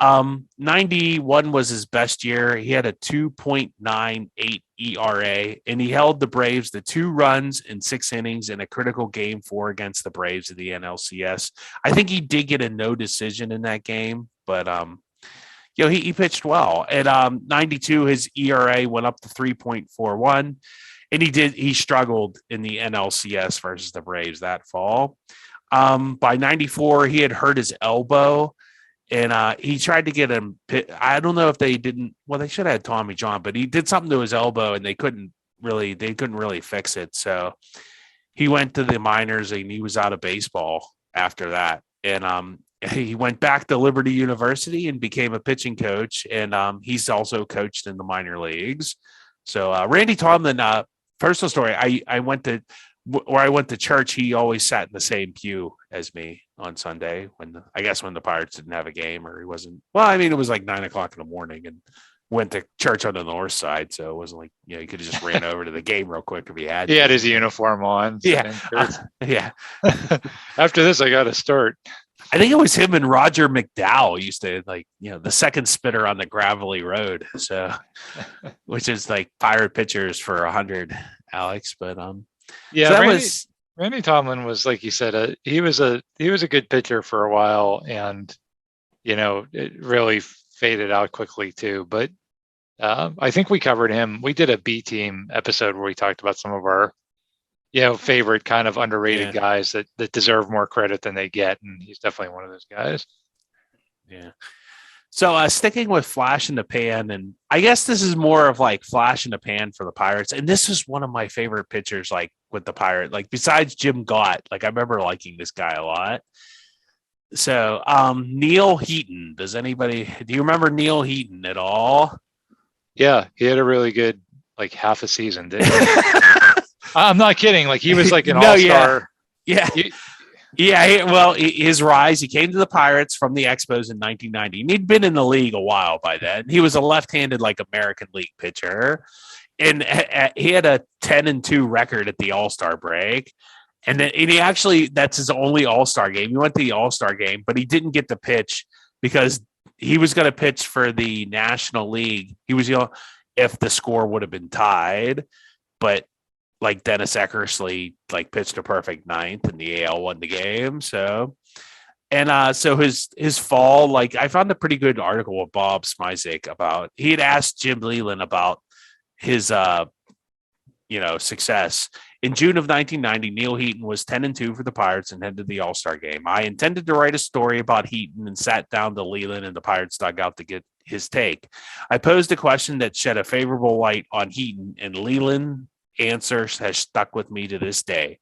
91 was his best year. He had a 2.98 ERA, and he held the Braves to 2 runs in 6 innings in a critical game 4 against the Braves of the NLCS. I think he did get a no decision in that game, but he pitched well. At 92, his ERA went up to 3.41, and he struggled in the NLCS versus the Braves that fall. By 94, he had hurt his elbow. And he tried to get him. I don't know if they didn't. Well, they should have had Tommy John, but he did something to his elbow, and they couldn't really fix it. So he went to the minors, and he was out of baseball after that. And he went back to Liberty University and became a pitching coach. And he's also coached in the minor leagues. So Randy Tomlin, personal story. I went to church. He always sat in the same pew as me on Sunday when the Pirates didn't have a game, or he wasn't. Well, I mean, it was like 9:00 in the morning, and went to church on the north side, so it wasn't like he could have just ran over to the game real quick if he had. He had his uniform on. Yeah, yeah. After this, I got to start. I think it was him and Roger McDowell used to the second spitter on the gravelly road. So, which is like Pirate pitchers for 100, Alex. But yeah, so that Randy Tomlin was, like you said, he was a good pitcher for a while, and it really faded out quickly too. But I think we covered him. We did a B team episode where we talked about some of our favorite kind of underrated guys that deserve more credit than they get, and he's definitely one of those guys. Yeah. So sticking with flash in the pan, and I guess this is more of like flash in the pan for the Pirates. And this is one of my favorite pitchers, like with the Pirate, like besides Jim Gott. Like I remember liking this guy a lot. So Neil Heaton. Do you remember Neil Heaton at all? Yeah, he had a really good like half a season, didn't he? I'm not kidding. Like he was like an all-star. Yeah. His rise, he came to the Pirates from the Expos in 1990. And he'd been in the league a while by then. He was a left-handed, like American League pitcher. And he had a 10-2 record at the All-Star break. And he actually, that's his only All-Star game. He went to the All-Star game, but he didn't get to pitch because he was going to pitch for the National League. He was, if the score would have been tied, but like Dennis Eckersley like pitched a perfect ninth and the AL won the game. So, and so his fall, like I found a pretty good article with Bob Smizek about, he had asked Jim Leyland about his, success. In June of 1990, Neil Heaton was 10-2 for the Pirates and headed to the All-Star game. I intended to write a story about Heaton and sat down to Leland and the Pirates dugout to get his take. I posed a question that shed a favorable light on Heaton, and Leland's answer has stuck with me to this day.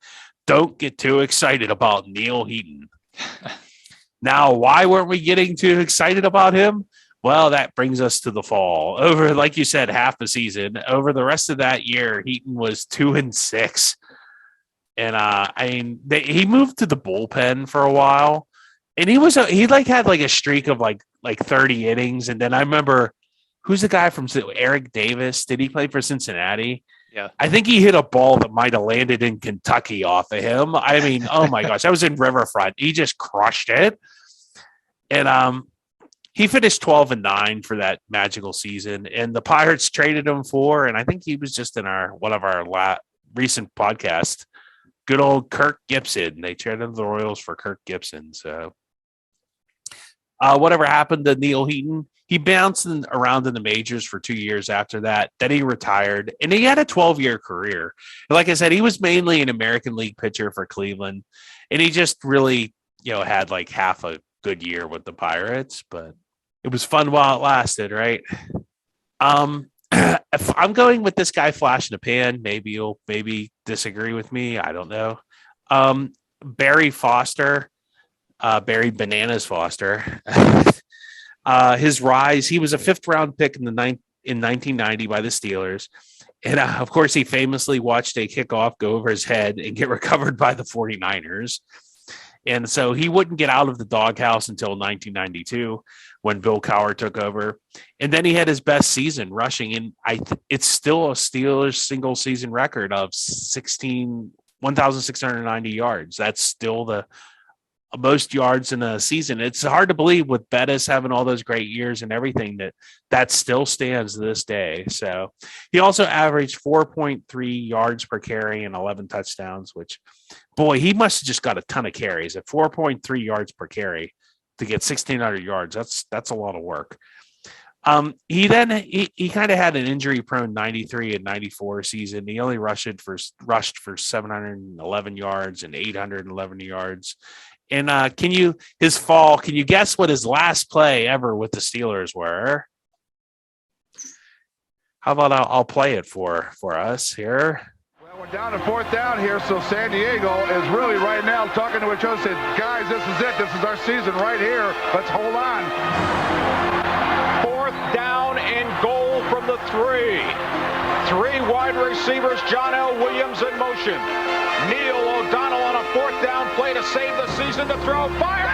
Don't get too excited about Neil Heaton. Now, why weren't we getting too excited about him? Well, that brings us to the fall. Over, like you said, half the season. Over the rest of that year, Heaton was 2-6. And he moved to the bullpen for a while. And he had like a streak of like 30 innings. And then I remember, who's the guy from Eric Davis? Did he play for Cincinnati? Yeah. I think he hit a ball that might have landed in Kentucky off of him. I mean, oh my gosh, that was in Riverfront. He just crushed it. And he finished 12-9 for that magical season. And the Pirates traded him for, and I think he was just in one of our recent podcasts, good old Kirk Gibson. They traded the Royals for Kirk Gibson. So whatever happened to Neil Heaton, he bounced around in the majors for 2 years after that. Then he retired, and he had a 12-year career. Like I said, he was mainly an American League pitcher for Cleveland, and he just really, had like half a good year with the Pirates. But it was fun while it lasted, right? If I'm going with this guy flash in the pan, maybe you'll disagree with me. I don't know. Barry Foster, Barry Bananas Foster. His rise, he was a 5th round pick in 1990 by the Steelers. And of course, he famously watched a kickoff go over his head and get recovered by the 49ers. And so he wouldn't get out of the doghouse until 1992 when Bill Cowher took over. And then he had his best season rushing. And it's still a Steelers single season record of 1,690 yards. That's still the most yards in a season. It's hard to believe with Bettis having all those great years and everything that still stands to this day. So he also averaged 4.3 yards per carry and 11 touchdowns, which, boy, he must have just got a ton of carries at 4.3 yards per carry to get 1,600 yards. That's a lot of work. He kind of had an injury-prone 93 and 94 season. He only rushed for 711 yards and 811 yards. And can you guess what his last play ever with the Steelers were? How about I'll play it for us here. Well, we're down to 4th down here, so San Diego is really right now talking to each other, said, guys, this is it. This is our season right here. Let's hold on. 4th down and goal from the 3. 3 wide receivers, John L. Williams in motion. Neil O'Donnell on a 4th down play to save the season to throw. Fire!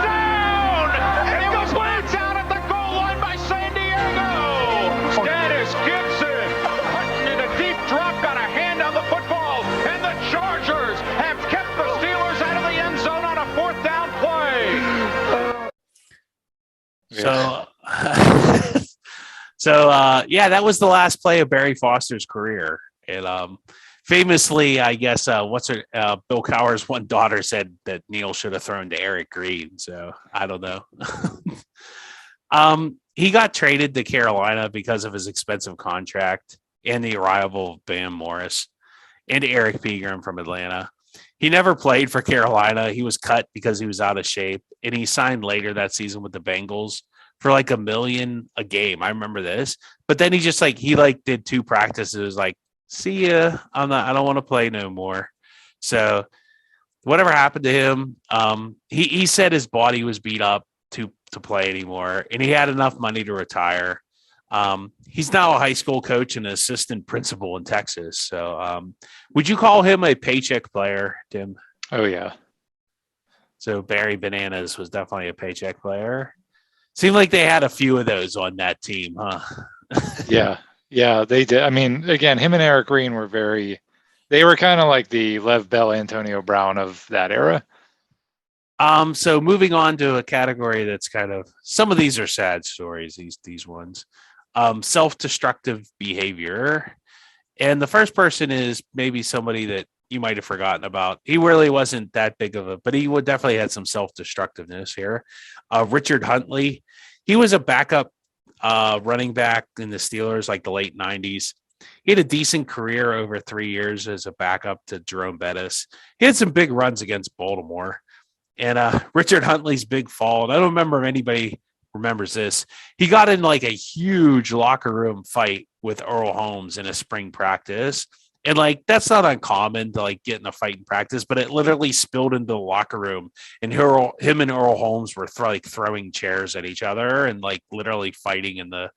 Down! And it was laid down at the goal line by San Diego. Dennis Gibson putting in a deep drop, got a hand on the football, and the Chargers have kept the Steelers out of the end zone on a 4th down play. So, that was the last play of Barry Foster's career. And famously, I guess, Bill Cowher's one daughter said that Neil should have thrown to Eric Green. So I don't know. He got traded to Carolina because of his expensive contract and the arrival of Bam Morris and Eric Pegram from Atlanta. He never played for Carolina. He was cut because he was out of shape, and he signed later that season with the Bengals for like $1 million a game. I remember this, but then he just did 2 practices, like, see ya. I don't want to play no more. So whatever happened to him, he said his body was beat up to play anymore, and he had enough money to retire. He's now a high school coach and an assistant principal in Texas. So would you call him a paycheck player, Tim? Oh, yeah. So Barry Bananas was definitely a paycheck player. Seemed like they had a few of those on that team, huh? Yeah, they did. I mean, again, him and Eric Green they were kind of like the Lev Bell, Antonio Brown of that era. So moving on to a category that's kind of, some of these are sad stories, these ones. Self-destructive behavior. And the first person is maybe somebody that you might have forgotten about. He really wasn't that big of but he would definitely had some self-destructiveness here. Richard Huntley. He was a backup running back in the Steelers, like the late 90s. He had a decent career over 3 years as a backup to Jerome Bettis. He had some big runs against Baltimore. And Richard Huntley's big fall, and I don't remember if anybody remembers this. He got in like a huge locker room fight with Earl Holmes in a spring practice. And like, that's not uncommon to like get in a fight in practice, but it literally spilled into the locker room. And him and Earl Holmes were throwing chairs at each other and like literally fighting in the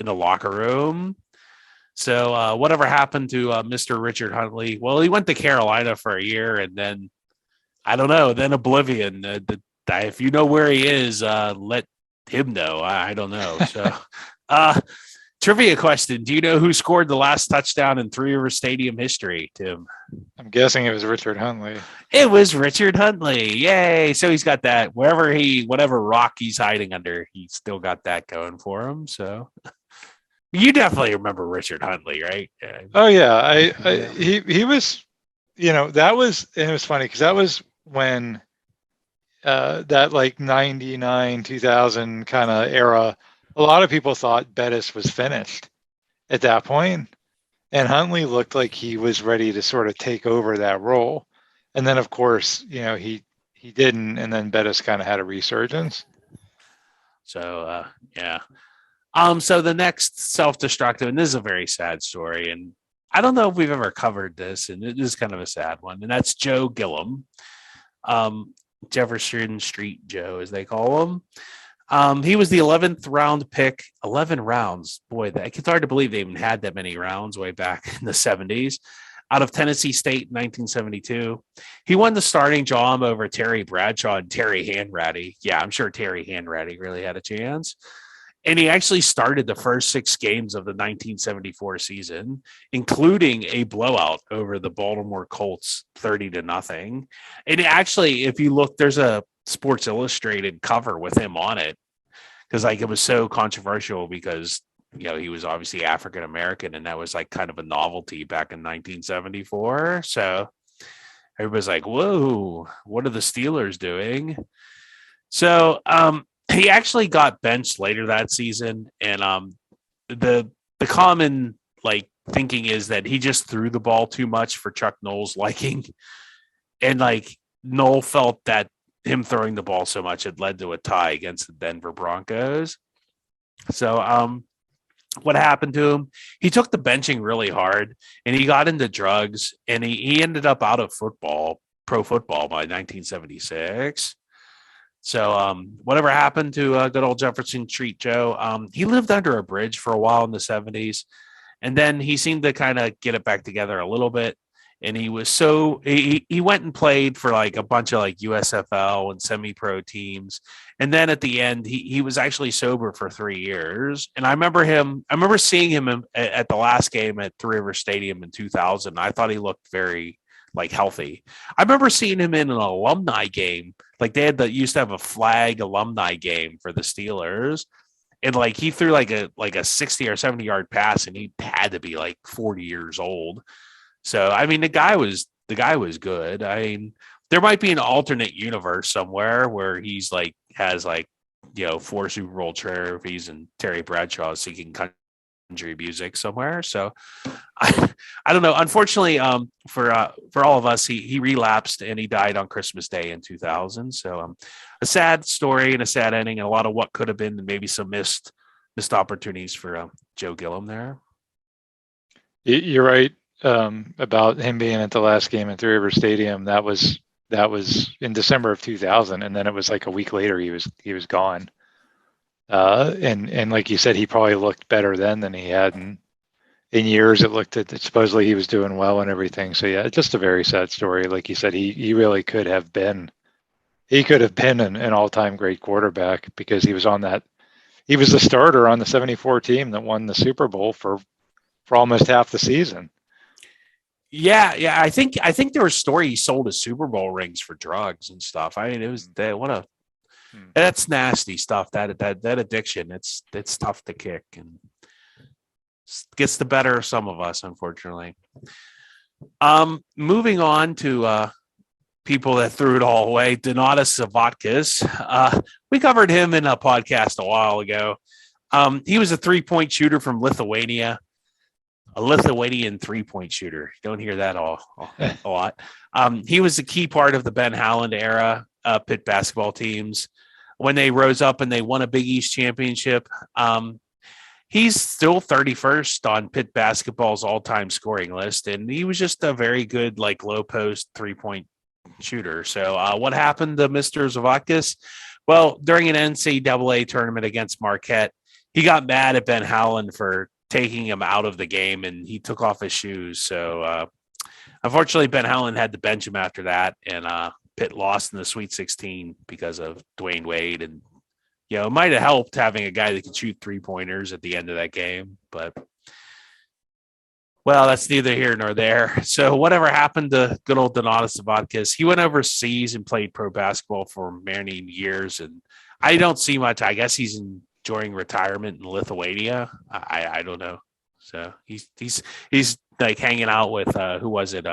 locker room. So whatever happened to Mr. Richard Huntley? Well, he went to Carolina for a year, and then I don't know. Then oblivion. If you know where he is, let him know. I don't know. So, trivia question: do you know who scored the last touchdown in Three River Stadium history, Tim? I'm guessing it was Richard Huntley. It was Richard Huntley. Yay! So he's got that whatever rock he's hiding under, he's still got that going for him. So. You definitely remember Richard Huntley, right? Oh yeah, he was, that was, and it was funny because that was when that like 99, 2000 kind of era, a lot of people thought Bettis was finished at that point, and Huntley looked like he was ready to sort of take over that role, and then of course, he didn't, and then Bettis kind of had a resurgence. So yeah. So the next self-destructive, and this is a very sad story, and I don't know if we've ever covered this, and it is kind of a sad one, and that's Joe Gilliam, Jefferson Street Joe, as they call him. He was the 11th round pick, 11 rounds. Boy, it's hard to believe they even had that many rounds way back in the 70s. Out of Tennessee State in 1972. He won the starting job over Terry Bradshaw and Terry Hanratty. Yeah, I'm sure Terry Hanratty really had a chance. And he actually started the first 6 games of the 1974 season, including a blowout over the Baltimore Colts 30-0. And actually, if you look, there's a Sports Illustrated cover with him on it, because like it was so controversial because he was obviously African American, and that was like kind of a novelty back in 1974. So everybody's like, "Whoa, what are the Steelers doing?" So he actually got benched later that season, and the common like thinking is that he just threw the ball too much for Chuck Noll's liking, and like Noll felt that him throwing the ball so much had led to a tie against the Denver Broncos. So what happened to him? He took the benching really hard, and he got into drugs, and he ended up out of pro football by 1976. So whatever happened to good old Jefferson Street Joe, he lived under a bridge for a while in the 70s, and then he seemed to kind of get it back together a little bit. And he went and played for like a bunch of like USFL and semi-pro teams. And then at the end, he was actually sober for 3 years. And I remember seeing him at the last game at Three River Stadium in 2000. I thought he looked very like healthy. I remember seeing him in an alumni game. Like they used to have a flag alumni game for the Steelers. And like he threw like a 60 or 70 yard pass, and he had to be like 40 years old. So I mean, the guy was good. I mean, there might be an alternate universe somewhere where he's like has like 4 Super Bowl trophies and Terry Bradshaw is singing country music somewhere. So I don't know. Unfortunately, for all of us, he relapsed and he died on Christmas Day in 2000. So a sad story and a sad ending, and a lot of what could have been, and maybe some missed opportunities for Joe Gilliam there. You're right. About him being at the last game at Three River Stadium. That was in December of 2000, and then it was like a week later he was gone. And like you said, he probably looked better then than he had in years. It looked at supposedly he was doing well and everything. So yeah, it's just a very sad story. Like you said, he really could have been an all-time great quarterback, because he was the starter on the 74 team that won the Super Bowl for almost half the season. Yeah. I think there was a story he sold his Super Bowl rings for drugs and stuff. I mean, it was that's nasty stuff. That addiction, it's tough to kick, and gets the better of some of us, unfortunately. Moving on to people that threw it all away, Donatas Savatkas. We covered him in a podcast a while ago. He was a 3-point shooter from Lithuania. a Lithuanian 3-point shooter. You don't hear that a lot. He was a key part of the Ben Howland era Pitt basketball teams when they rose up and they won a Big East championship. He's still 31st on Pitt basketball's all-time scoring list, and he was just a very good, like, low-post 3-point shooter. So what happened to Mr. Zavatkis? Well, during an NCAA tournament against Marquette, he got mad at Ben Howland for taking him out of the game, and he took off his shoes. So unfortunately, Ben Howland had to bench him after that, and Pitt lost in the Sweet 16 because of Dwayne Wade. And, it might have helped having a guy that could shoot 3-pointers at the end of that game, but well, that's neither here nor there. So whatever happened to good old Donatas Sabatkas, he went overseas and played pro basketball for many years, and I don't see much. I guess he's enjoying retirement in Lithuania. I don't know. So he's like hanging out with who was it?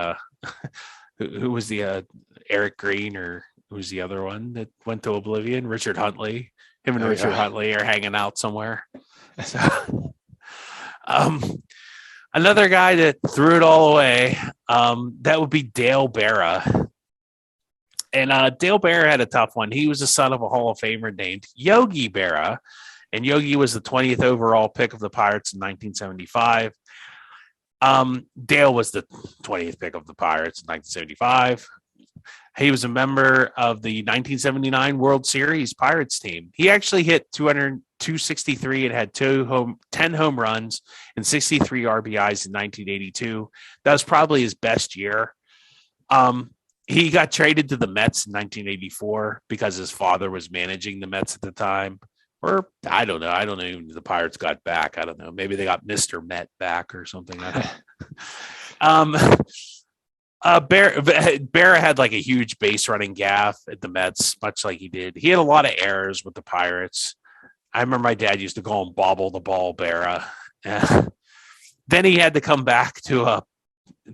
Who was the Eric Green, or who's the other one that went to oblivion? Richard Huntley. Him and Richard Huntley are hanging out somewhere. So, another guy that threw it all away, that would be Dale Berra. And Dale Berra had a tough one. He was the son of a Hall of Famer named Yogi Berra, and Yogi was the 20th overall pick of the Pirates in 1975. Dale was the 20th pick of the Pirates in 1975. He was a member of the 1979 World Series Pirates team. He actually hit 263 and had 10 home runs and 63 RBIs in 1982. That was probably his best year. He got traded to the Mets in 1984 because his father was managing the Mets at the time. Or I don't know. I don't know if the Pirates got back. I don't know. Maybe they got Mr. Met back or something. Berra had like a huge base running gaff at the Mets, much like he did. He had a lot of errors with the Pirates. I remember my dad used to call him Bobble the Ball Berra. Then he had to come back to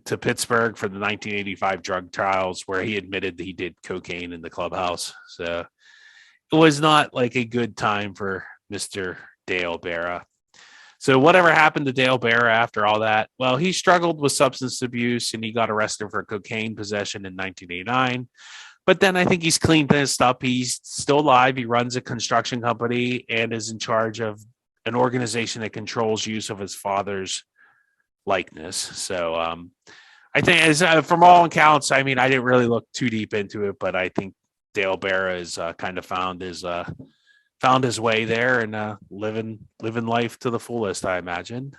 Pittsburgh for the 1985 drug trials, where he admitted that he did cocaine in the clubhouse. So it was not like a good time for Mr. Dale Berra. So whatever happened to Dale Berra after all that? Well, he struggled with substance abuse and he got arrested for cocaine possession in 1989. But then I think he's cleaned this up. He's still alive. He runs a construction company and is in charge of an organization that controls use of his father's likeness. So I think from all accounts, I mean, I didn't really look too deep into it, but I think Dale Berra has kind of found his way there and living life to the fullest, I imagine.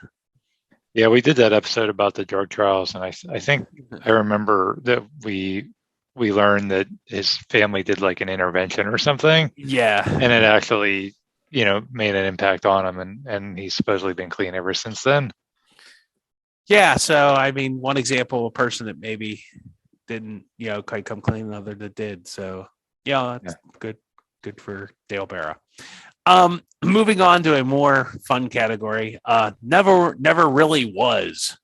Yeah, we did that episode about the drug trials, and I think I remember that we learned that his family did like an intervention or something. Yeah, and it actually made an impact on him, and he's supposedly been clean ever since then. Yeah, so I mean, one example of a person that maybe didn't quite come clean, another that did. So that's good for Dale Berra. Moving on to a more fun category, never really was.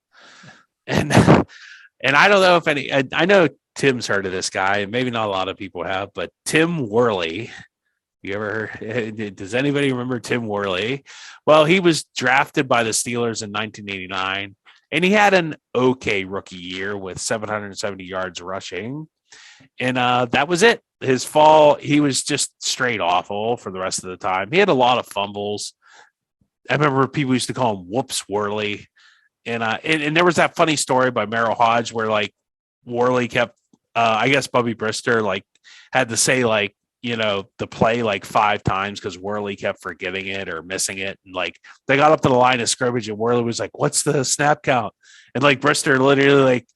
And I don't know if I know Tim's heard of this guy, and maybe not a lot of people have, but Tim Worley. You ever heard? Does anybody remember Tim Worley? Well, he was drafted by the Steelers in 1989, and he had an okay rookie year with 770 yards rushing. And that was it. His fall, he was just straight awful for the rest of the time. He had a lot of fumbles. I remember people used to call him Whoops Worley. And there was that funny story by Merrill Hodge where like Worley kept, I guess Bubby Brister had to say the play 5 times because Worley kept forgetting it or missing it. And they got up to the line of scrimmage and Worley was like, "What's the snap count?" And Brister literally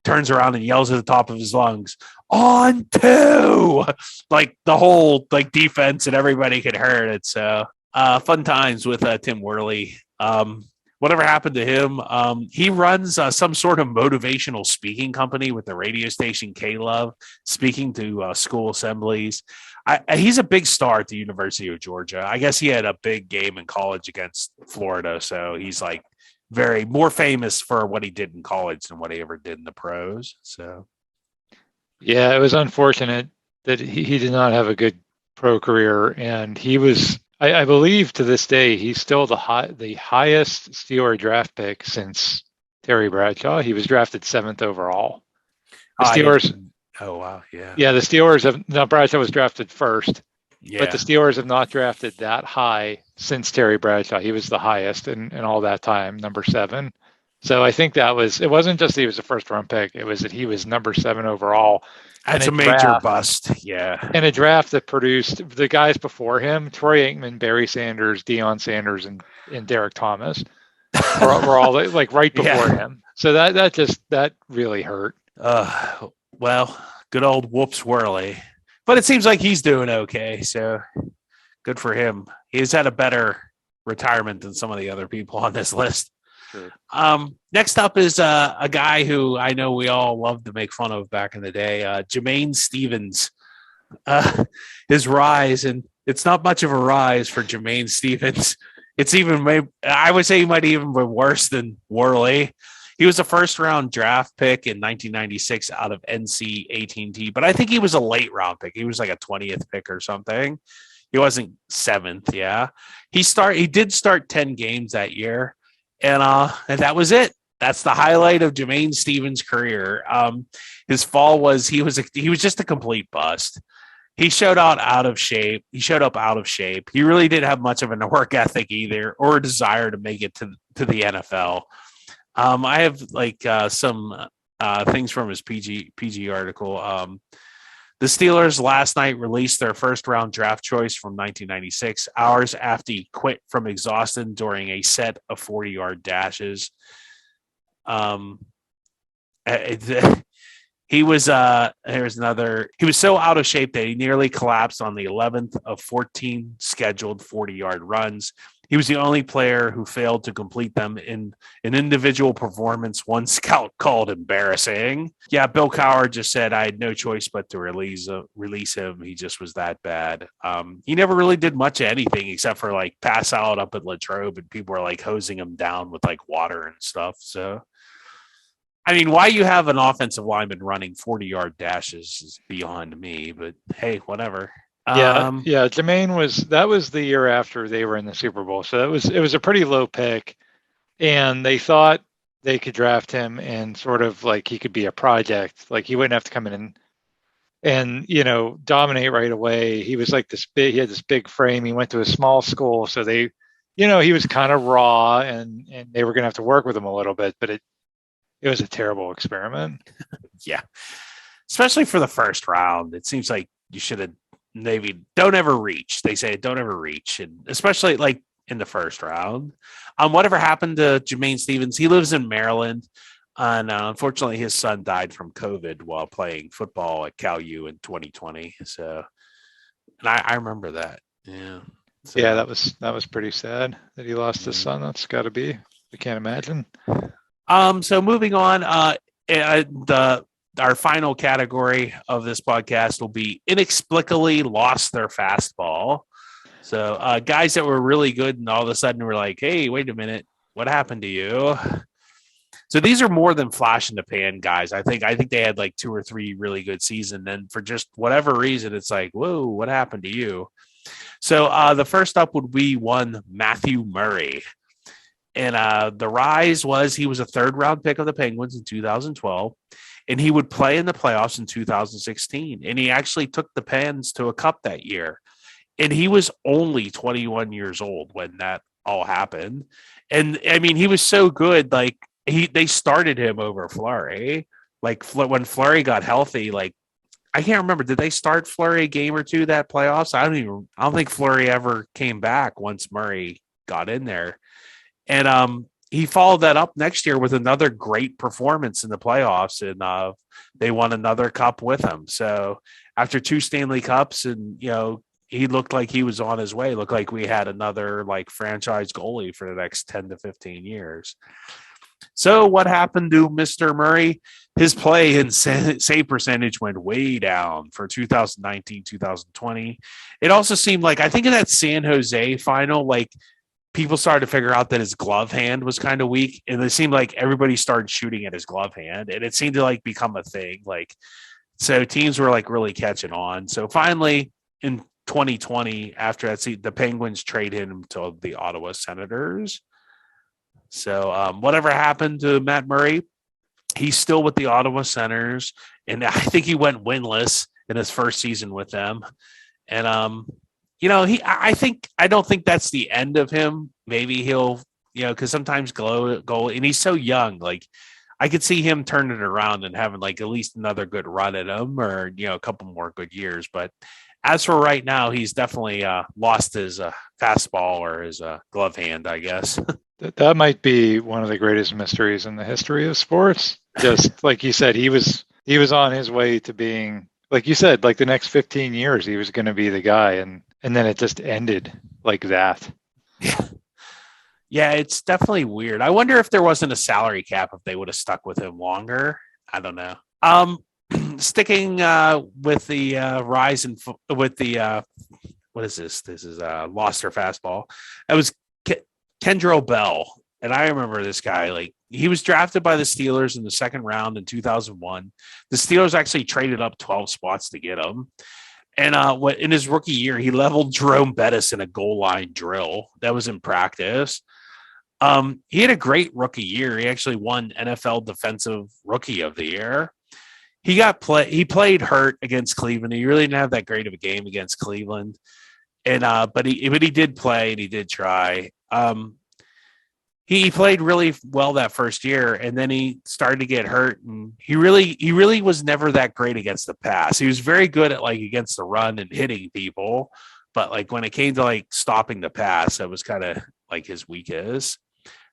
turns around and yells at the top of his lungs, "On 2!" The whole defense and everybody could hear it. So fun times with Tim Worley. Whatever happened to him? He runs some sort of motivational speaking company with the radio station K-Love, speaking to school assemblies. He's a big star at the University of Georgia. I guess he had a big game in college against Florida, so he's very more famous for what he did in college than what he ever did in the pros. So, yeah, it was unfortunate that he did not have a good pro career, and he was, I believe, to this day, he's still the highest Steeler draft pick since Terry Bradshaw. He was drafted 7th overall. The I Steelers. didn't- Oh wow, yeah, Yeah, the Steelers have. No, Bradshaw was drafted first, yeah. but the Steelers have not drafted that high since Terry Bradshaw. He was the highest in all that time, number 7. So I think it wasn't just that he was a first round pick, it was that he was number 7 overall. That's a in major draft. bust. Yeah, In a draft that produced the guys before him, Troy Aikman, Barry Sanders, Deion Sanders, and Derek Thomas were all like right before Yeah. him. So that really hurt. Well, good old Whoops Worley, but it seems like he's doing okay. So good for him. He's had a better retirement than some of the other people on this list. Sure. Next up is a guy who I know we all loved to make fun of back in the day, Jermaine Stevens. His rise, and it's not much of a rise for Jermaine Stevens. It's I would say he might even be worse than Worley. He was a first-round draft pick in 1996 out of NC AT&T, but I think he was a late-round pick. He was like a 20th pick or something. He wasn't 7th, yeah. He did start 10 games that year, and that was it. That's the highlight of Jermaine Stevens' career. His fall was he was just a complete bust. He showed up out of shape. He really didn't have much of a work ethic either, or a desire to make it to the NFL. I have some things from his PG article. The Steelers last night released their first round draft choice from 1996, hours after he quit from exhaustion during a set of 40-yard dashes. He was he was so out of shape that he nearly collapsed on the 11th of 14 scheduled 40-yard runs. He was the only player who failed to complete them in an individual performance one scout called embarrassing. Yeah, Bill Cowher just said, I had no choice but to release him. He just was that bad. He never really did much of anything except for like pass out up at Latrobe, and people were like hosing him down with like water and stuff. So, I mean, why you have an offensive lineman running 40-yard dashes is beyond me, but hey, whatever. Yeah, Jermaine that was the year after they were in the Super Bowl. So it was a pretty low pick, and they thought they could draft him and sort of like he could be a project. Like he wouldn't have to come in and dominate right away. He was like he had this big frame. He went to a small school, so they, he was kind of raw, and they were going to have to work with him a little bit. But it was a terrible experiment. Yeah, especially for the first round. It seems like you should have. Maybe don't ever reach. They say don't ever reach, and especially like in the first round. Whatever happened to Jermaine Stevens? He lives in Maryland, and unfortunately, his son died from COVID while playing football at Cal U in 2020. So, and I remember that. Yeah. So, yeah, that was pretty sad that he lost his son. That's got to be. I can't imagine. So moving on, our final category of this podcast will be inexplicably lost their fastball. So guys that were really good and all of a sudden were like, hey, wait a minute, what happened to you? So these are more than flash in the pan guys. I think they had like 2 or 3 really good seasons. And for just whatever reason, it's like, whoa, what happened to you? So the first up would be one Matthew Murray. And the rise was he was a 3rd round pick of the Penguins in 2012. And he would play in the playoffs in 2016. And he actually took the Pens to a cup that year. And he was only 21 years old when that all happened. And I mean, he was so good. Like they started him over Fleury. Like when Fleury got healthy, like I can't remember. Did they start Fleury a game or 2 that playoffs? I don't think Fleury ever came back once Murray got in there. And he followed that up next year with another great performance in the playoffs, and they won another cup with him. So after 2 Stanley Cups, and he looked like he was on his way. Looked like we had another like franchise goalie for the next 10 to 15 years. So what happened to Mr. Murray? His play and save percentage went way down for 2019, 2020. It also seemed like, I think in that San Jose final, like, people started to figure out that his glove hand was kind of weak, and it seemed like everybody started shooting at his glove hand, and it seemed to like become a thing. Like, so teams were like really catching on. So finally in 2020, after that, the Penguins traded him to the Ottawa Senators. So whatever happened to Matt Murray, he's still with the Ottawa Senators, and I think he went winless in his first season with them. And I don't think that's the end of him. Maybe he'll, because sometimes goal, and he's so young. Like I could see him turning it around and having like at least another good run at him, or a couple more good years. But as for right now, he's definitely lost his fastball or his glove hand, I guess. That might be one of the greatest mysteries in the history of sports. Just like you said, he was on his way to being, like you said, like the next 15 years, he was going to be the guy. And then it just ended like that. Yeah, it's definitely weird. I wonder if there wasn't a salary cap, if they would have stuck with him longer. I don't know. Sticking with the rise and with the what is this? This is lost her fastball. It was Kendrell Bell, and I remember this guy. Like he was drafted by the Steelers in the second round in 2001. The Steelers actually traded up 12 spots to get him. And in his rookie year, he leveled Jerome Bettis in a goal line drill. That was in practice. He had a great rookie year. He actually won NFL Defensive Rookie of the Year. He played hurt against Cleveland. He really didn't have that great of a game against Cleveland. And but he did play and he did try. He played really well that first year, and then he started to get hurt. And he really was never that great against the pass. He was very good at like against the run and hitting people, but like when it came to like stopping the pass, that was kind of like his weakest.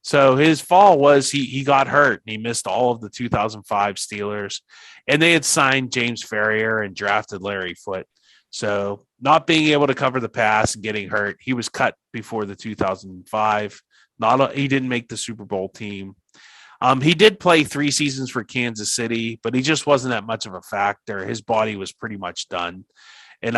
So his fall was he got hurt and he missed all of the 2005 Steelers, and they had signed James Ferrier and drafted Larry Foote. So not being able to cover the pass and getting hurt, he was cut before the 2005. He didn't make the Super Bowl team. He did play 3 seasons for Kansas City, but he just wasn't that much of a factor. His body was pretty much done. And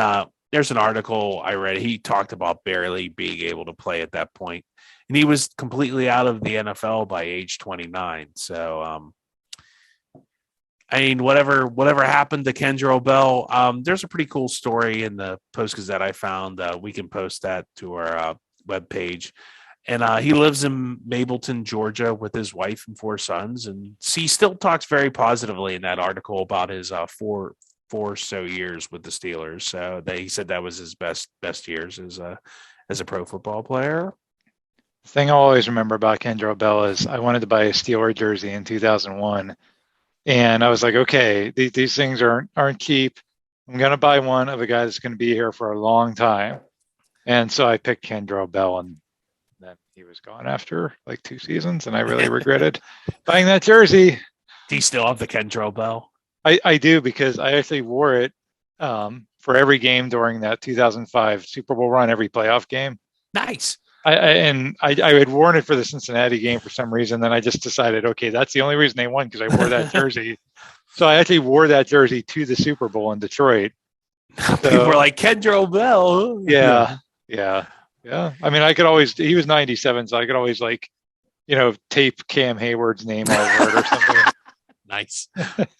there's an article I read. He talked about barely being able to play at that point. And he was completely out of the NFL by age 29. So, I mean, whatever happened to Kendrell Bell, there's a pretty cool story in the Post-Gazette I found. We can post that to our webpage. And he lives in Mableton, Georgia, with his wife and 4 sons. And he still talks very positively in that article about his four so years with the Steelers. So he said that was his best years as a pro football player. The thing I'll always remember about Kendrell Bell is I wanted to buy a Steeler jersey in 2001. And I was like, okay, these things aren't cheap. I'm going to buy one of a guy that's going to be here for a long time. And so I picked Kendrell Bell, and then he was gone after like 2 seasons, and I really regretted buying that jersey. Do you still have the Kendrell Bell? I do, because I actually wore it for every game during that 2005 Super Bowl run, every playoff game. Nice. I had worn it for the Cincinnati game for some reason. Then I just decided, okay, that's the only reason they won, because I wore that jersey. So I actually wore that jersey to the Super Bowl in Detroit. So, people were like, Kendrell Bell. Yeah. I mean, he was 97, so I could always tape Cam Hayward's name all over it or something.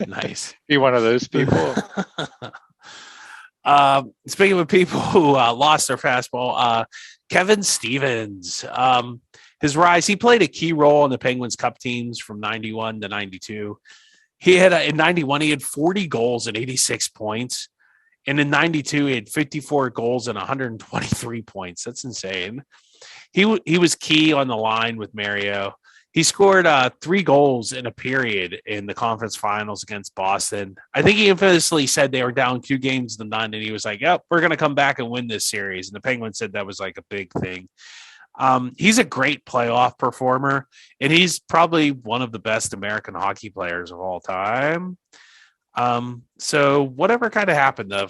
Nice. Be one of those people. Speaking of people who lost their fastball, Kevin Stevens, his rise, he played a key role in the Penguins Cup teams from 91 to 92. He had in 91, he had 40 goals and 86 points. And in 92, he had 54 goals and 123 points. That's insane. He was key on the line with Mario. He scored 3 goals in a period in the conference finals against Boston. I think he infamously said they were down 2 games to none, and he was like, yep, we're going to come back and win this series. And the Penguins said that was like a big thing. He's a great playoff performer, and he's probably one of the best American hockey players of all time. So whatever kind of happened to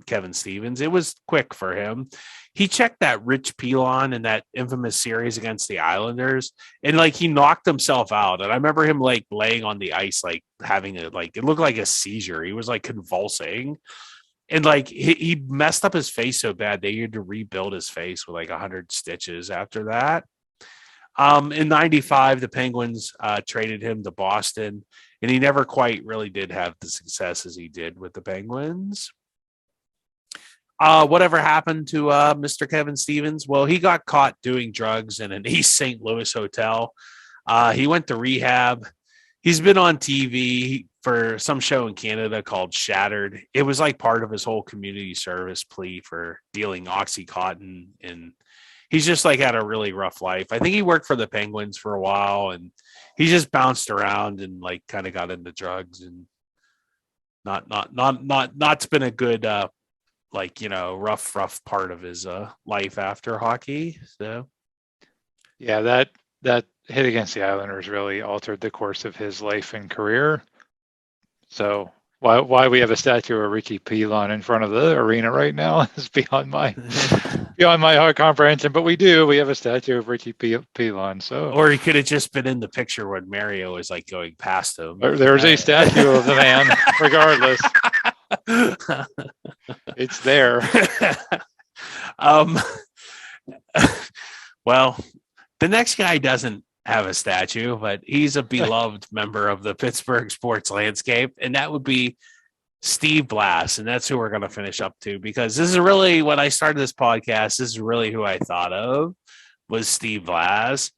Kevin Stevens, it was quick for him. He checked that Rich Pilon in that infamous series against the Islanders, and he knocked himself out. And I remember him laying on the ice, having it looked like a seizure. He was convulsing, and he messed up his face so bad they had to rebuild his face with 100 stitches after that. In 95, the Penguins traded him to Boston, and he never quite really did have the success as he did with the Penguins. Whatever happened to Mr. Kevin Stevens? Well, he got caught doing drugs in an East St. Louis hotel. He went to rehab. He's been on TV for some show in Canada called Shattered. It was like part of his whole community service plea for dealing Oxycontin, and he's just like had a really rough life. I think he worked for the Penguins for a while, and he just bounced around and like kind of got into drugs, and not's been a good rough part of his life after hockey. So Yeah, that hit against the Islanders really altered the course of his life and career. So why we have a statue of Richie Pilon in front of the arena right now is beyond my hard comprehension. But we have a statue of Richie Pilon. So or he could have just been in the picture when Mario was like going past him. there's a statue of the man, regardless. It's there. Well, the next guy doesn't have a statue, but he's a beloved member of the Pittsburgh sports landscape, and that would be Steve Blass. And that's who we're going to finish up to, because this is really, when I started this podcast, this is really who I thought of was Steve Blass.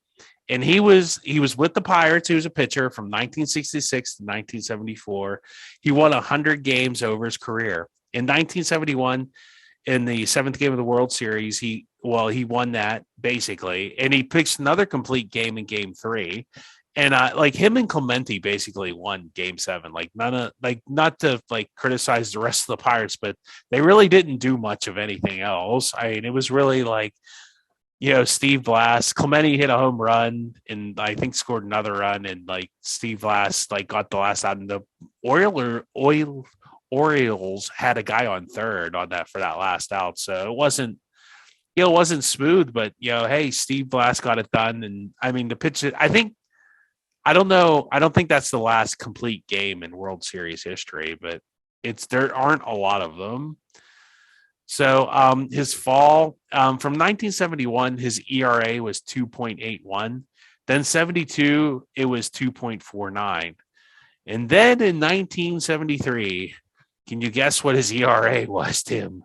And he was with the Pirates. He was a pitcher from 1966 to 1974. He won 100 games over his career. In 1971, in the seventh game of the World Series, he won that basically, and he pitched another complete game in Game 3. And like him and Clemente basically won Game 7. Like not to like criticize the rest of the Pirates, but they really didn't do much of anything else. I mean, it was really like, Steve Blass, Clemente hit a home run and I think scored another run, and like Steve Blass like got the last out, and the Orioles had a guy on third on that for that last out. So it wasn't smooth, but hey, Steve Blass got it done. And I mean, the pitch, I don't know. I don't think that's the last complete game in World Series history, but there aren't a lot of them. So his fall from 1971, his ERA was 2.81. Then 72, it was 2.49. And then in 1973, can you guess what his ERA was, Tim?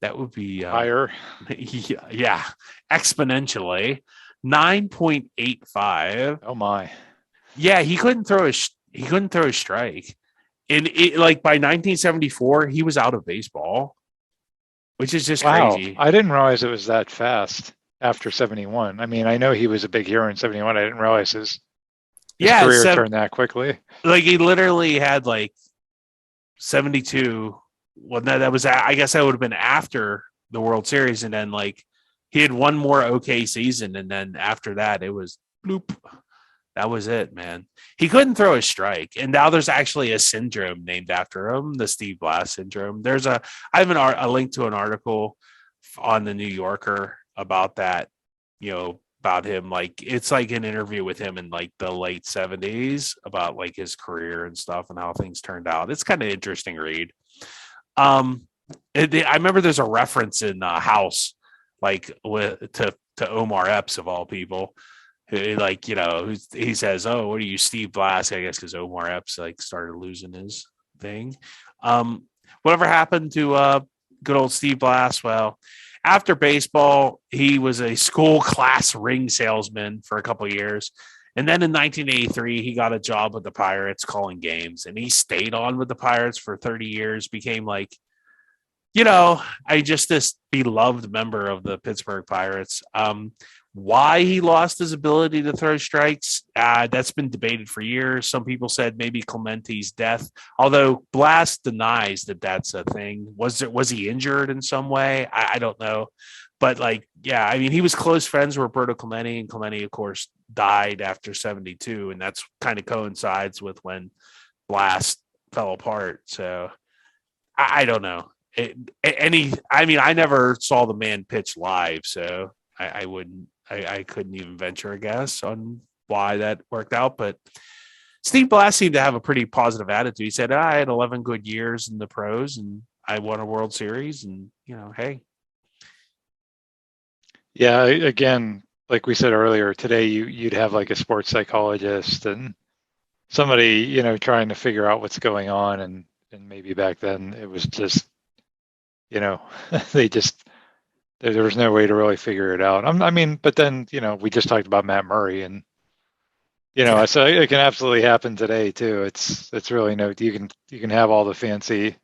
That would be higher. Yeah, exponentially 9.85. Oh my. Yeah, he couldn't throw a strike. And like by 1974, he was out of baseball, which is just crazy. I didn't realize it was that fast after 71. I mean, I know he was a big hero in 71. I didn't realize his career turned that quickly. Like he literally had like 72. Well, that was, I guess that would have been after the World Series. And then like he had one more okay season. And then after that, it was bloop. That was it, man. He couldn't throw a strike. And now there's actually a syndrome named after him, the Steve Blass syndrome. I have a link to an article on the New Yorker about that, about him. Like, it's like an interview with him in like the late 70s about like his career and stuff and how things turned out. It's kind of interesting read. I remember there's a reference in House, like to Omar Epps of all people. Like, he says, "Oh, what are you, Steve Blass?" I guess because Omar Epps like started losing his thing. Whatever happened to good old Steve Blass? Well, after baseball, he was a school class ring salesman for a couple of years. And then in 1983, he got a job with the Pirates calling games, and he stayed on with the Pirates for 30 years, became like, this beloved member of the Pittsburgh Pirates. Why he lost his ability to throw strikes, that's been debated for years. Some people said maybe Clemente's death, although Blass denies that that's a thing. Was he injured in some way? I don't know. But he was close friends with Roberto Clemente, and Clemente, of course, died after 72, and that's kind of coincides with when Blass fell apart. So I don't know. I never saw the man pitch live, so I couldn't even venture a guess on why that worked out. But Steve Blass seemed to have a pretty positive attitude. He said, I had 11 good years in the pros and I won a World Series, and, hey. Yeah, again, like we said earlier, today you'd have like a sports psychologist and somebody, trying to figure out what's going on. And maybe back then it was just they just there was no way to really figure it out. I mean, but then we just talked about Matt Murray, and so it can absolutely happen today too. It's really you can have all the fancy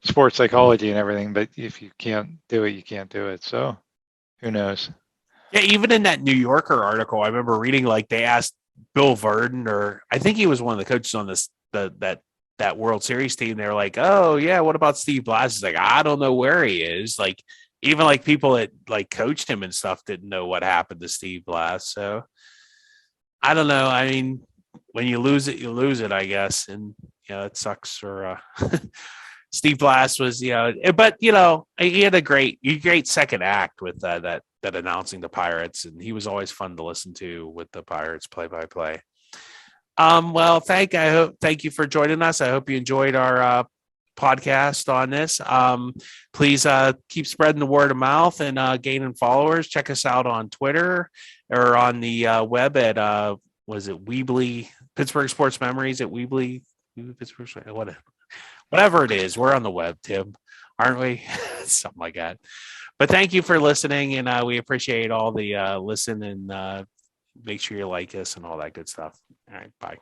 sports psychology and everything, but if you can't do it, you can't do it. So who knows? Yeah, even in that New Yorker article, I remember reading they asked Bill Verdon, or I think he was one of the coaches on that World Series team. They were like, "Oh yeah, what about Steve Blass?" He's like, "I don't know where he is." Even people that coached him and stuff didn't know what happened to Steve Blass. So I don't know. I mean, when you lose it, you lose it, I guess, and it sucks for. Steve Blass was, but he had a great second act with that announcing the Pirates, and he was always fun to listen to with the Pirates play-by-play. Well, thank you for joining us. I hope you enjoyed our podcast on this. Please keep spreading the word of mouth and gaining followers. Check us out on Twitter or on the web at was it Weebly Pittsburgh Sports Memories at Weebly Pittsburgh, whatever it is. We're on the web, Tim, aren't we? Something like that. But thank you for listening, and we appreciate all the listen, and make sure you like us and all that good stuff. All right, bye.